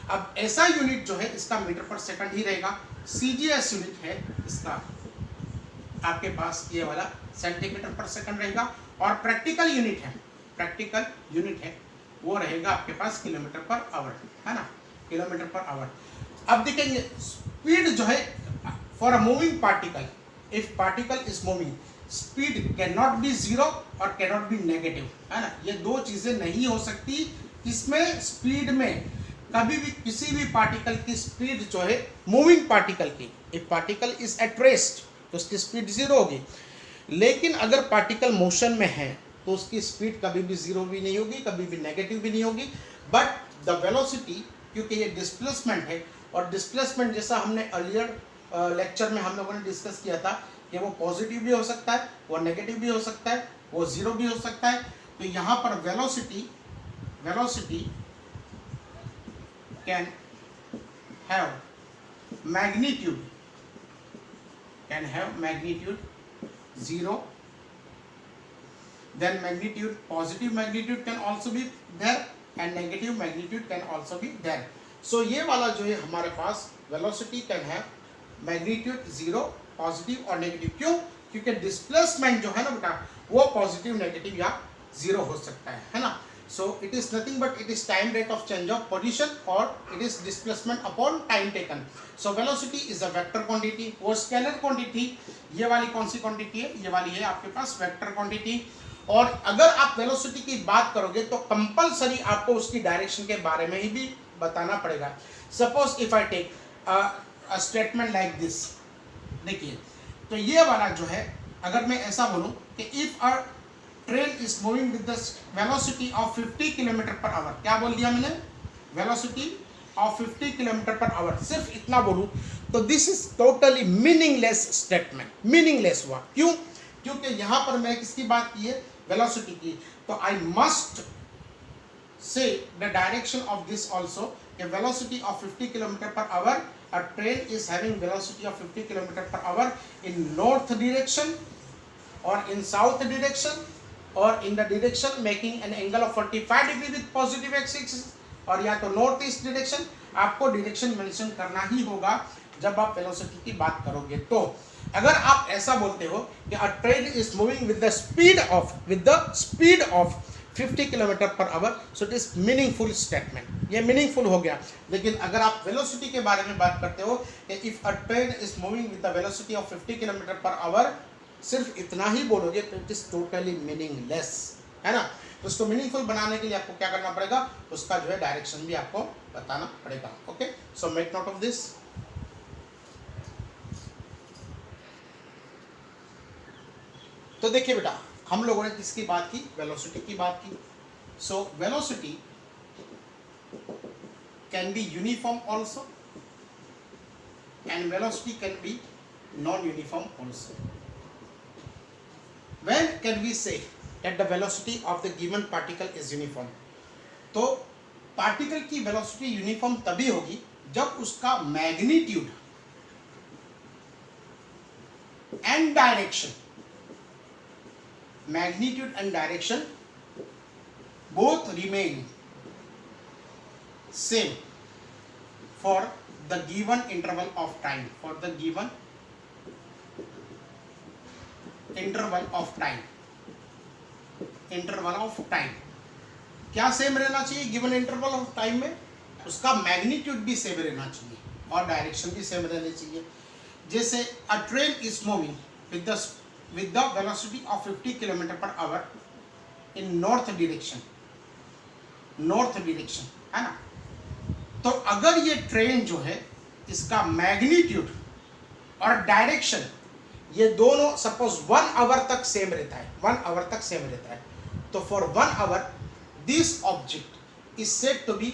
अब ऐसा यूनिट जो है इसका मीटर पर सेकंड ही रहेगा। सीजीएस यूनिट है इसका आपके पास ये वाला सेंटीमीटर पर सेकंड रहेगा, और प्रैक्टिकल यूनिट है वो रहेगा आपके पास किलोमीटर पर आवर, है ना, किलोमीटर पर आवर। अब देखेंगे स्पीड जो है for a moving particle, if particle is moving, speed can not be zero और कैन नॉट बी नेगेटिव, है ना। ये दो चीजें नहीं हो सकती। इसमें स्पीड में कभी भी किसी भी पार्टिकल की स्पीड जो है मूविंग पार्टिकल की, if particle is at rest तो उसकी स्पीड जीरो होगी, लेकिन अगर पार्टिकल मोशन में है तो उसकी स्पीड कभी भी जीरो भी नहीं होगी, कभी भी नेगेटिव भी नहीं होगी। बट द वेलोसिटी, क्योंकि ये डिस्प्लेसमेंट है, और डिस्प्लेसमेंट जैसा हमने अर्लियर लेक्चर में हम लोगों ने डिस्कस किया था कि वो पॉजिटिव भी हो सकता है, वो नेगेटिव भी हो सकता है, वो जीरो भी हो सकता है। तो यहाँ पर velocity can have magnitude, can have magnitude 0, then magnitude, positive magnitude can also be there and negative magnitude can also be there. So ये वाला जो है हमारे पास velocity can have magnitude 0, positive और negative। क्यों? क्योंकि displacement जो है ना बेटा वो positive, negative या 0 हो सकता है ना। So it is nothing but it is time rate of change of position or it is displacement upon time taken. So velocity is a vector quantity और scalar quantity, ये वाली कौन सी quantity है? ये वाली है आपके पास vector quantity। और अगर आप velocity की बात करोगे तो compulsory आपको उसकी direction के बारे में ही भी बताना पड़ेगा। Suppose if I take a statement like this, देखिए तो ये वाला जो है अगर मैं ऐसा बोलूँ कि if a train is moving with the velocity of 50 kilometre per our, क्या बोल दिया मैंने? Velocity of 50 kilometre per our, सिर्फ इतना बोलूं तो this is totally meaningless statement. Meaningless हुआ क्यों? क्योंकि यहां पर मैं किसकी बात की है? वेलोसिटी की। तो I must say the direction of this also, velocity of 50 kilometre per our, a train is having velocity of 50 kilometre per hour in north direction और इन साउथ डायरेक्शन और in the direction making an angle of 45 degree with positive axis, और या तो north east direction. आपको direction mention करना ही होगा जब आप वेलोसिटी की बात करोगे। तो अगर आप ऐसा बोलते हो कि अ train is moving with the speed of 50 kilometre per hour, so it is meaningful statement, ये मीनिंगफुल हो गया। लेकिन अगर आप वेलोसिटी के बारे में बात करते हो कि if a train is moving with the velocity of 50 kilometre per our, सिर्फ इतना ही बोलोगे तो इट इज टोटली मीनिंगलेस, है ना। तो उसको मीनिंगफुल बनाने के लिए आपको क्या करना पड़ेगा? उसका जो है डायरेक्शन भी आपको बताना पड़ेगा। Okay, so make note of this. तो देखिए बेटा हम लोगों ने किसकी बात की? वेलोसिटी की बात की। So velocity can be uniform also, and velocity can be non-uniform also. When can we say that the velocity of the given particle is uniform? तो पार्टिकल की वेलोसिटी यूनिफॉर्म तभी होगी जब उसका magnitude and direction both remain same for the given interval of time. क्या same रहना चाहिए given interval of time में? उसका मैग्नीट्यूड भी सेम रहना चाहिए और डायरेक्शन भी सेम रहनी चाहिए. जैसे अ train is moving with the velocity of 50 km/h in north direction, है ना. तो अगर ये ट्रेन जो है इसका मैग्नीट्यूड और डायरेक्शन ये दोनों सपोज 1 आवर तक सेम रहता है, तो for 1 hour this object is said to be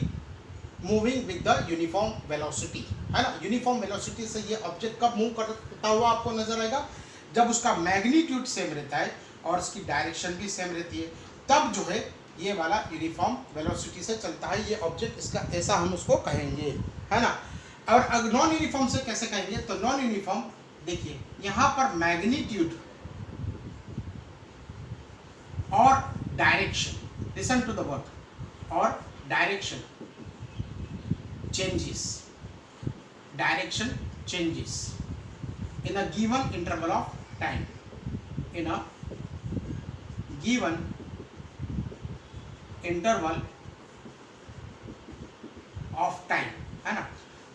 moving with the uniform velocity, है ना. यूनिफॉर्म वेलोसिटी से ये ऑब्जेक्ट कब मूव करता हुआ आपको नजर आएगा? जब उसका मैग्नीट्यूड सेम रहता है और उसकी डायरेक्शन भी सेम रहती है, तब जो है ये वाला यूनिफॉर्म वेलोसिटी से चलता है ये ऑब्जेक्ट. इसका ऐसा हम उसको कहेंगे, है ना. और अगर नॉन यूनिफॉर्म से कैसे कहेंगे? तो नॉन यूनिफॉर्म देखिए यहाँ पर मैग्नीट्यूड और direction, listen to the word, और direction changes in a given interval of time, in a given interval of time, है ना.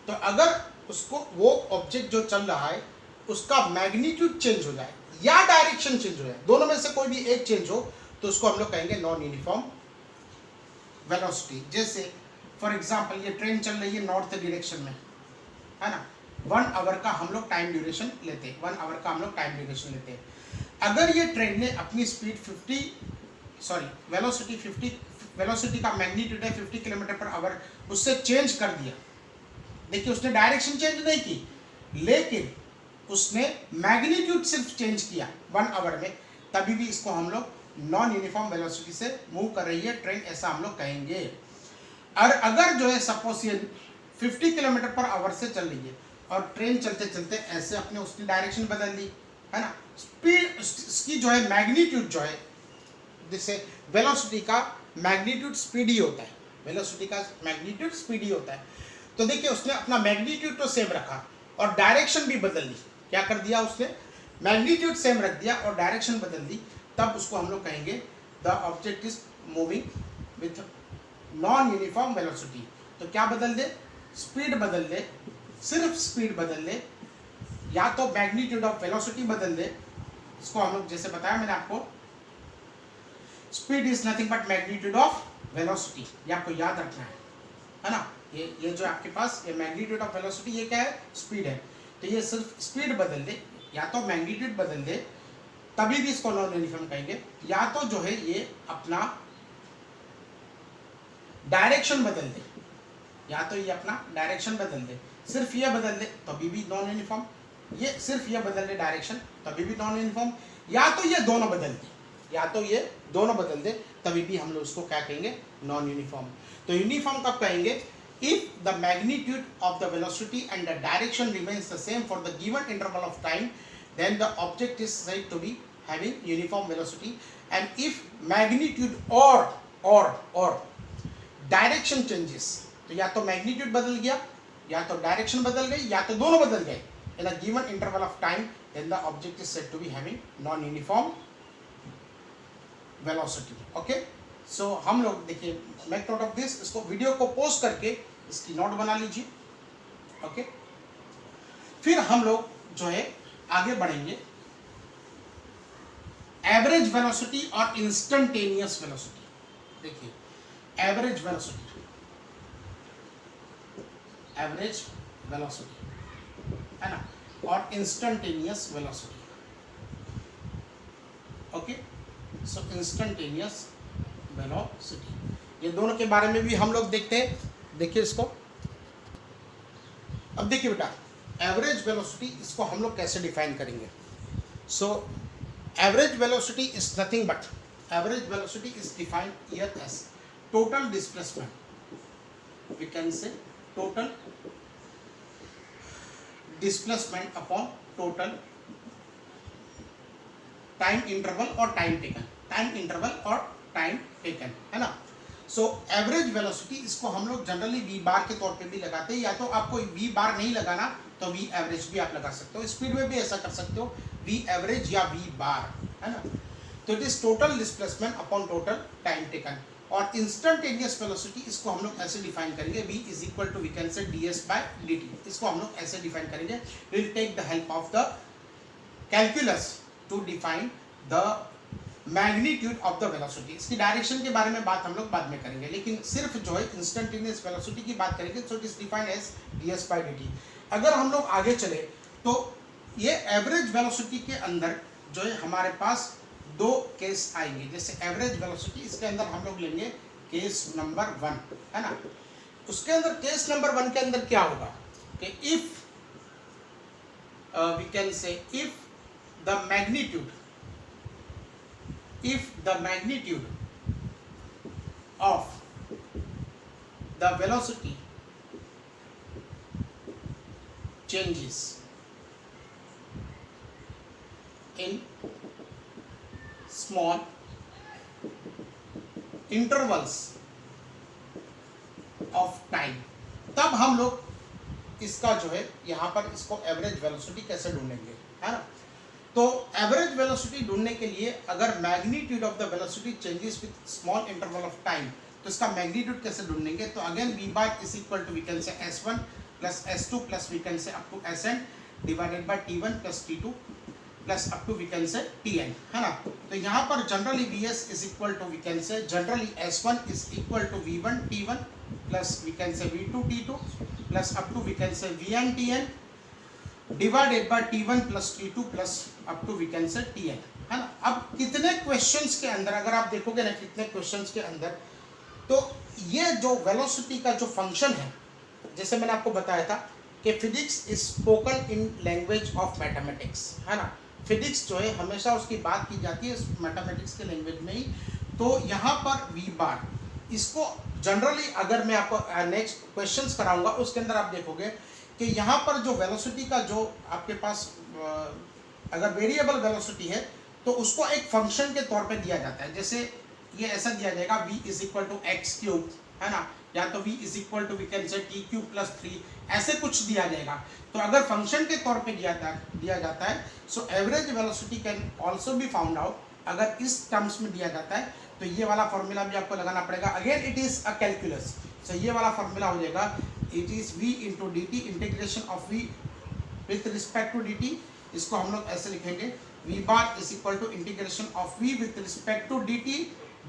तो अगर उसको वो ऑब्जेक्ट जो चल रहा है उसका मैग्नीट्यूड चेंज हो जाए या डायरेक्शन चेंज हो जाए, दोनों में से कोई भी एक चेंज हो, तो उसको हम लोग कहेंगे नॉन यूनिफॉर्म वेलोसिटी. जैसे फॉर एग्जांपल ये ट्रेन चल रही है नॉर्थ डायरेक्शन में, है ना. 1 आवर का हम लोग टाइम ड्यूरेशन लेते हैं. अगर ये ट्रेन ने अपनी स्पीड वेलोसिटी का मैग्नीट्यूड है 50 km/h, उससे चेंज कर दिया. देखिए उसने डायरेक्शन चेंज नहीं की, लेकिन उसने मैग्नीट्यूड सिर्फ चेंज किया 1 आवर में, तभी भी इसको हम लोग नॉन यूनिफॉर्म वेलोसिटी से मूव कर रही है ट्रेन, ऐसा हम लोग कहेंगे. और अगर जो है सपोज ये 50 km/h से चल रही है और ट्रेन चलते चलते ऐसे अपने उसकी डायरेक्शन बदल दी, है ना. स्पीड इसकी जो है मैग्नीट्यूड जो है, जैसे वेलोसिटी का मैग्नीट्यूड स्पीड ही होता है, तो देखिए उसने अपना मैग्नीट्यूड तो सेम रखा और डायरेक्शन भी बदल दी. क्या कर दिया उसने? मैग्नीट्यूड सेम रख दिया और डायरेक्शन बदल दी, तब उसको हम लोग कहेंगे the object is moving with non uniform velocity. तो क्या बदल दे? स्पीड बदल दे, सिर्फ स्पीड बदल दे, या तो मैग्नीट्यूड ऑफ वेलोसिटी बदल दे. इसको हम लोग जैसे बताया मैंने आपको, speed is nothing but magnitude of velocity, ये आपको याद रखना है ना. ये जो आपके पास ये मैग्नीट्यूड ऑफ वेलोसिटी ये क्या है? स्पीड है. तो ये सिर्फ स्पीड बदल दे या तो मैग्नीट्यूड बदल दे, तभी भी इसको नॉन यूनिफॉर्म कहेंगे. या तो जो है ये अपना डायरेक्शन बदल दे, सिर्फ ये बदल दे तभी भी नॉन यूनिफॉर्म, ये सिर्फ ये बदल दे डायरेक्शन तभी भी नॉन यूनिफॉर्म, या तो ये दोनों बदल दे तभी भी हम लोग उसको क्या कहेंगे? Non uniform. तो यूनिफॉर्म कब कहेंगे? if the magnitude of the velocity and the direction remains the same for the given interval of time, then the object is said to be having uniform velocity. And if magnitude or direction changes, तो या तो magnitude बदल गया, या तो direction बदल गई, या तो दोनों बदल गए in a given interval of time, then the object is said to be having non-uniform velocity. Okay, so हम लोग देखिए, make note of this, इसको वीडियो को पॉज करके इसकी नोट बना लीजिए. ओके, फिर हम लोग जो है आगे बढ़ेंगे एवरेज वेलोसिटी और इंस्टेंटेनियस वेलोसिटी. देखिए एवरेज वेलोसिटी है ना, और इंस्टेंटेनियस वेलोसिटी. ओके, सो इंस्टेंटेनियस वेलोसिटी। ये दोनों के बारे में भी हम लोग देखते हैं। देखिए इसको, अब देखिए बेटा, एवरेज वेलोसिटी इसको हम लोग कैसे डिफाइन करेंगे। So average velocity is nothing but, average velocity is defined here as total displacement, we can say total displacement upon total time interval और टाइम टेकन, टाइम इंटरवल और टाइम टेकन, है ना। सो average velocity इसको हम लोग generally we बार के तौर पे भी लगाते हैं, या तो आपको वी बार नहीं लगाना तो वी एवरेज भी आप लगा सकते हो, स्पीड में भी ऐसा कर सकते हो, वी एवरेज या वी बार, है ना। तो it is total displacement upon total time taken. और इंस्टेंटेनियस वेलोसिटी इसको हम लोग ऐसे डिफाइन करेंगे, v is equal to we can say ds by dt, इसको हम लोग ऐसे डिफाइन करेंगे। We will take the help of the calculus to define the magnitude of the velocity. इसकी डायरेक्शन के बारे में बात हम लोग बाद में करेंगे, लेकिन सिर्फ जो है इंस्टेंटेनियस वेलोसिटी की बात करेंगे। So it is defined as ds by dt। अगर हम लोग आगे चले तो ये एवरेज वेलोसिटी के अंदर जो है हमारे पास दो केस आएंगे। जैसे एवरेज वेलोसिटी, इसके अंदर हम लोग लेंगे केस नंबर 1, है ना। उसके अंदर केस नंबर 1 के अंदर क्या होगा कि if we can say if the magnitude of the velocity changes in small intervals of time, तब हम लोग इसका जो है यहाँ पर इसको एवरेज वेलोसिटी कैसे ढूंढेंगे, है ना। तो एवरेज वेलोसिटी ढूंढने के लिए अगर magnitude of the velocity changes with small interval of time, तो इसका मैग्नीट्यूड कैसे ढूंढेंगे। तो again v bar is equal to we can say s1 plus s2 plus we can say up to sn divided by t1 plus t2 plus up to we can say tn, है ना। तो यहाँ पर generally vs is equal to we can say generally s1 is equal to v1 t1 plus we can say v2 t2 plus up to we can say vn tn divided by t1 plus t2 plus up to we can say tn, है ना। अब कितने questions के अंदर अगर आप देखोगे ना, कितने क्वेश्चंस के अंदर, तो ये जो वेलोसिटी का जो फंक्शन है, जैसे मैंने आपको बताया था कि physics is spoken in language of mathematics, है ना। फिजिक्स जो है हमेशा उसकी बात की जाती है मैथमेटिक्स के लैंग्वेज में ही। तो यहाँ पर वी बार, इसको जनरली अगर मैं आपको नेक्स्ट क्वेश्चंस कराऊंगा उसके अंदर आप देखोगे कि यहाँ पर जो वेलोसिटी का जो आपके पास अगर वेरिएबल वेलोसिटी है तो उसको एक फंक्शन के तौर पे दिया जाता है। जैसे ये ऐसा दिया जाएगा v is equal to x cube, है ना, या तो v is equal to we can say t cube plus 3, ऐसे कुछ दिया जाएगा। तो अगर फंक्शन के तौर पे दिया जाता है, सो average velocity can also B found out. अगर इस टर्म्स में दिया जाता है तो ये वाला फॉर्मूला भी आपको लगाना पड़ेगा। Again it is a calculus, so ये वाला फॉर्मूला हो जाएगा it is v into D T, integration of v with respect to D T. इसको हम लोग ऐसे लिखेंगे v bar is equal to integration of v with respect to D T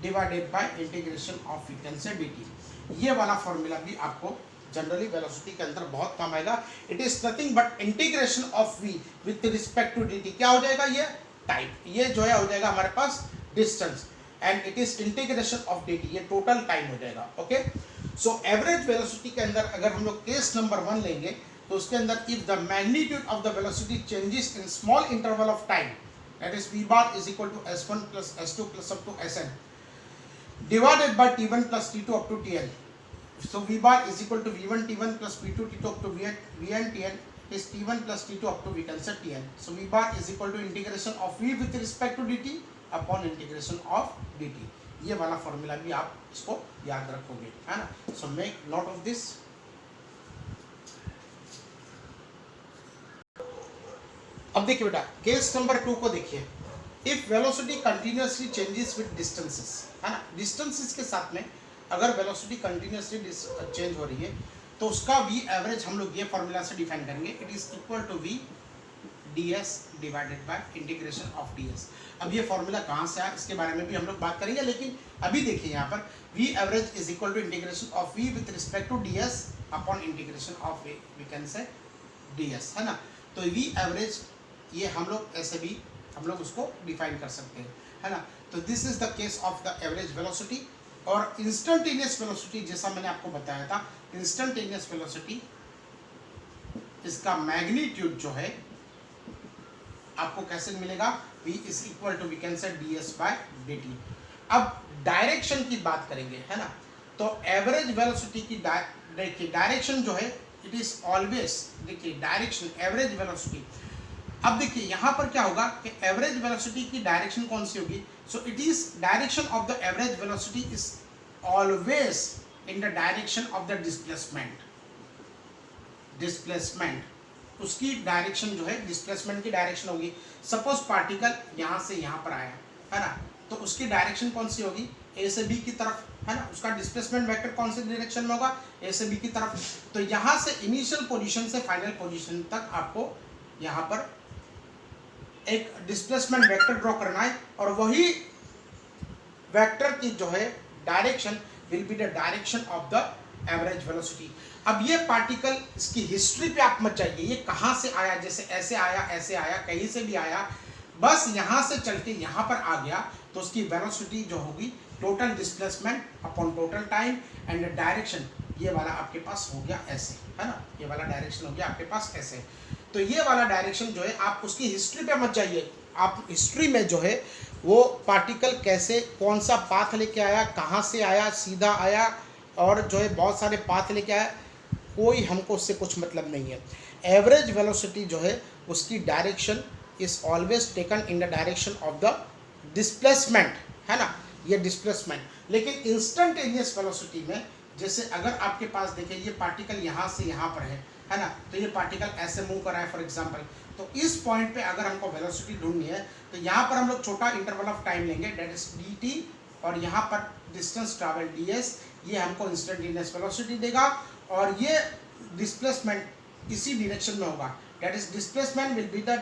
divided by integration of we can say D T. ये वाला formula भी आपको generally velocity के अंदर बहुत काम आएगा। It is nothing but integration of v with respect to dt, क्या हो जाएगा ये टाइम, ये जो है हो जाएगा हमारे पास distance, and it is integration of dt, ये टोटल टाइम हो जाएगा। ओके, सो एवरेज वेलोसिटी के अंदर अगर हम लोग केस नंबर 1 लेंगे तो उसके अंदर if the magnitude of the velocity changes in small interval of time, that is v bar is equal to s1 plus s2 plus up to sn divided by t1 plus t2 up to tn. So v bar is equal to v1 t1 plus v2 t2 up to vn tn is t1 plus t2 up to v can say tn. So v bar is equal to integration of v with respect to dt upon integration of dt. ये वाला formula भी आप इसको याद रखोगे, है ना। सो make note of this. अब देखिए बेटा, केस नंबर 2 को देखिए। If velocity continuously changes with distances, है ना, डिस्टेंसेस के साथ में अगर वेलोसिटी कंटिन्यूअसली चेंज हो रही है तो उसका v एवरेज हम लोग ये फॉर्मूला से डिफाइन करेंगे। It is equal to v ds divided by integration of ds। अब ये फॉर्मूला कहाँ से आया इसके बारे में भी हम लोग बात करेंगे, लेकिन अभी देखिए यहाँ पर v average is equal to integration of v with respect to ds upon integration of we can say ds, है ना। तो v एवरेज ये हम लोग ऐसे भी हम लोग उसको डिफाइन कर सकते हैं, है ना। तो this is the case of the average velocity. और इंस्टेंटेनियस वेलोसिटी जैसा मैंने आपको बताया था, इंस्टेंटेनियस वेलोसिटी इसका मैग्नीट्यूड जो है आपको कैसे मिलेगा, v is equal to we can say ds/dt। अब डायरेक्शन की बात करेंगे, है ना, तो एवरेज वेलोसिटी की देखिए डायरेक्शन जो है इट इज ऑलवेज, देखिए डायरेक्शन एवरेज वेलोसिटी, अब देखिए यहाँ पर क्या होगा कि एवरेज वेलोसिटी की डायरेक्शन कौन सी होगी, सो it is direction of the average velocity is always in the direction of the displacement, उसकी डायरेक्शन जो है डिस्प्लेसमेंट की डायरेक्शन होगी। सपोज पार्टिकल यहाँ से यहाँ पर आया, है ना, तो उसकी डायरेक्शन कौन सी होगी, ए से बी की तरफ, है ना, उसका डिस्प्लेसमेंट वेक्टर कौन से डायरेक्शन में होगा, ए से बी की तरफ। तो यहाँ से इनिशियल पोजीशन से फाइनल पोजीशन तक आपको यहाँ पर एक डिस्प्लेसमेंट वेक्टर ड्रॉ करना है, और वही वेक्टर की जो है direction will be the direction of the average velocity. अब ये पार्टिकल, इसकी हिस्ट्री पे आप मत जाइए, ये कहाँ से आया, जैसे ऐसे आया, कहीं से भी आया, बस यहाँ से चल के यहाँ पर आ गया, तो उसकी वेलोसिटी जो होगी total displacement upon total time and direction, ये वाला आपके पास हो गया ऐसे, है ना, ये वाला डायरेक्शन हो गया आपके पास ऐसे। तो ये वाला डायरेक्शन जो है आप उसकी हिस्ट्री पे मत जाइए, आप हिस्ट्री में जो है वो पार्टिकल कैसे, कौन सा पाथ लेके आया, कहाँ से आया, सीधा आया, और जो है बहुत सारे पाथ लेके आया, कोई हमको उससे कुछ मतलब नहीं है। एवरेज वेलोसिटी जो है उसकी direction is always taken in the direction of the displacement, है ना, ये डिस्प्लेसमेंट। लेकिन इंस्टेंटेनियस वेलोसिटी में जैसे अगर आपके पास देखिए ये पार्टिकल यहाँ से यहाँ पर है ना, तो ये पार्टिकल ऐसे मूव कर रहा है फॉर एग्जांपल, तो इस पॉइंट पे अगर हमको वेलोसिटी ढूंढनी है तो यहाँ पर हम लोग छोटा इंटरवल ऑफ टाइम लेंगे, डेट इज dt, और यहाँ पर डिस्टेंस ट्रैवल ds, ये हमको इंस्टेंटेनियस वेलोसिटी देगा, और ये डिस्प्लेसमेंट इसी डायरेक्शन में होगा, that is displacement will be the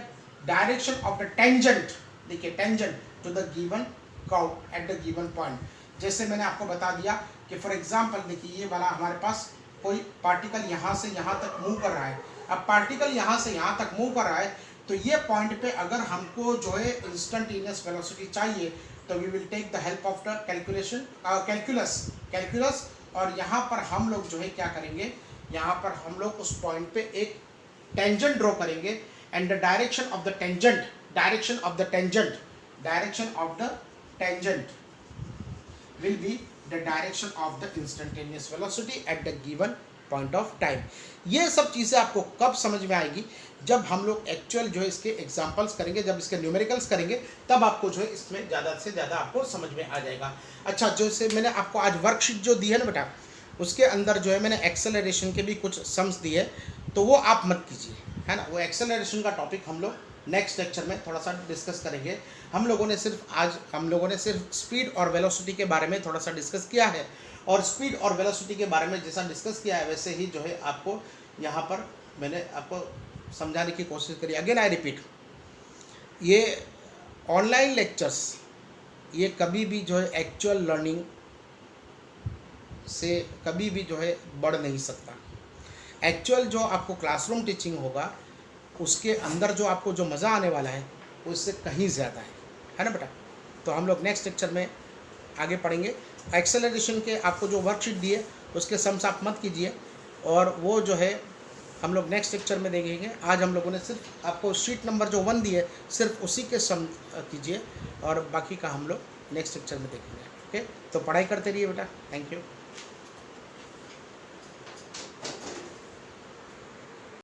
direction of the tangent, देखिए tangent to the given curve at the given point. जैसे मैंने आपको बता दिया कि फॉर एग्जांपल देखिए ये वाला हमारे पास कोई पार्टिकल यहाँ से यहाँ तक मूव कर रहा है, अब पार्टिकल यहाँ से यहाँ तक मूव कर रहा है, तो ये पॉइंट पे अगर हमको जो है इंस्टेंटेनियस वेलोसिटी चाहिए तो we will take the help of the calculus, और यहाँ पर हम लोग जो है क्या करेंगे, यहाँ पर हम लोग उस पॉइंट पे एक टेंजेंट ड्रॉ करेंगे, and the direction of the tangent will be the direction of the instantaneous velocity at the given point of time। ये सब चीज़ें आपको कब समझ में आएगी, जब हम लोग एक्चुअल जो है इसके एग्जांपल्स करेंगे, जब इसके न्यूमेरिकल्स करेंगे, तब आपको जो है इसमें ज़्यादा से ज़्यादा आपको समझ में आ जाएगा। अच्छा, जैसे मैंने आपको आज वर्कशीट जो दी है ना बेटा, उसके अंदर जो है मैंने एक्सेलरेशन के भी कुछ सम्स दिए, तो वो आप मत कीजिए, है ना, वो एक्सेलरेशन का टॉपिक हम लोग नेक्स्ट लेक्चर में थोड़ा सा डिस्कस करेंगे। हम लोगों ने सिर्फ स्पीड और वेलोसिटी के बारे में थोड़ा सा डिस्कस किया है, और स्पीड और वेलोसिटी के बारे में जैसा डिस्कस किया है वैसे ही जो है आपको यहाँ पर मैंने आपको समझाने की कोशिश करी। अगेन आई रिपीट, ये ऑनलाइन लेक्चर्स ये कभी भी जो है एक्चुअल लर्निंग से कभी भी जो है बढ़ नहीं सकता। एक्चुअल जो आपको क्लासरूम टीचिंग होगा उसके अंदर जो आपको जो मज़ा आने वाला है उससे कहीं ज़्यादा है ना बेटा। तो हम लोग नेक्स्ट लेक्चर में आगे पढ़ेंगे। एक्सेलरेशन के आपको जो वर्कशीट दिए उसके सम्स आप मत कीजिए, और वो जो है हम लोग नेक्स्ट लेक्चर में देखेंगे। आज हम लोगों ने सिर्फ आपको शीट नंबर जो 1 दिए सिर्फ उसी के सम कीजिए, और बाकी का हम लोग नेक्स्ट लेक्चर में देखेंगे। ओके, तो पढ़ाई करते रहिए बेटा। Thank you.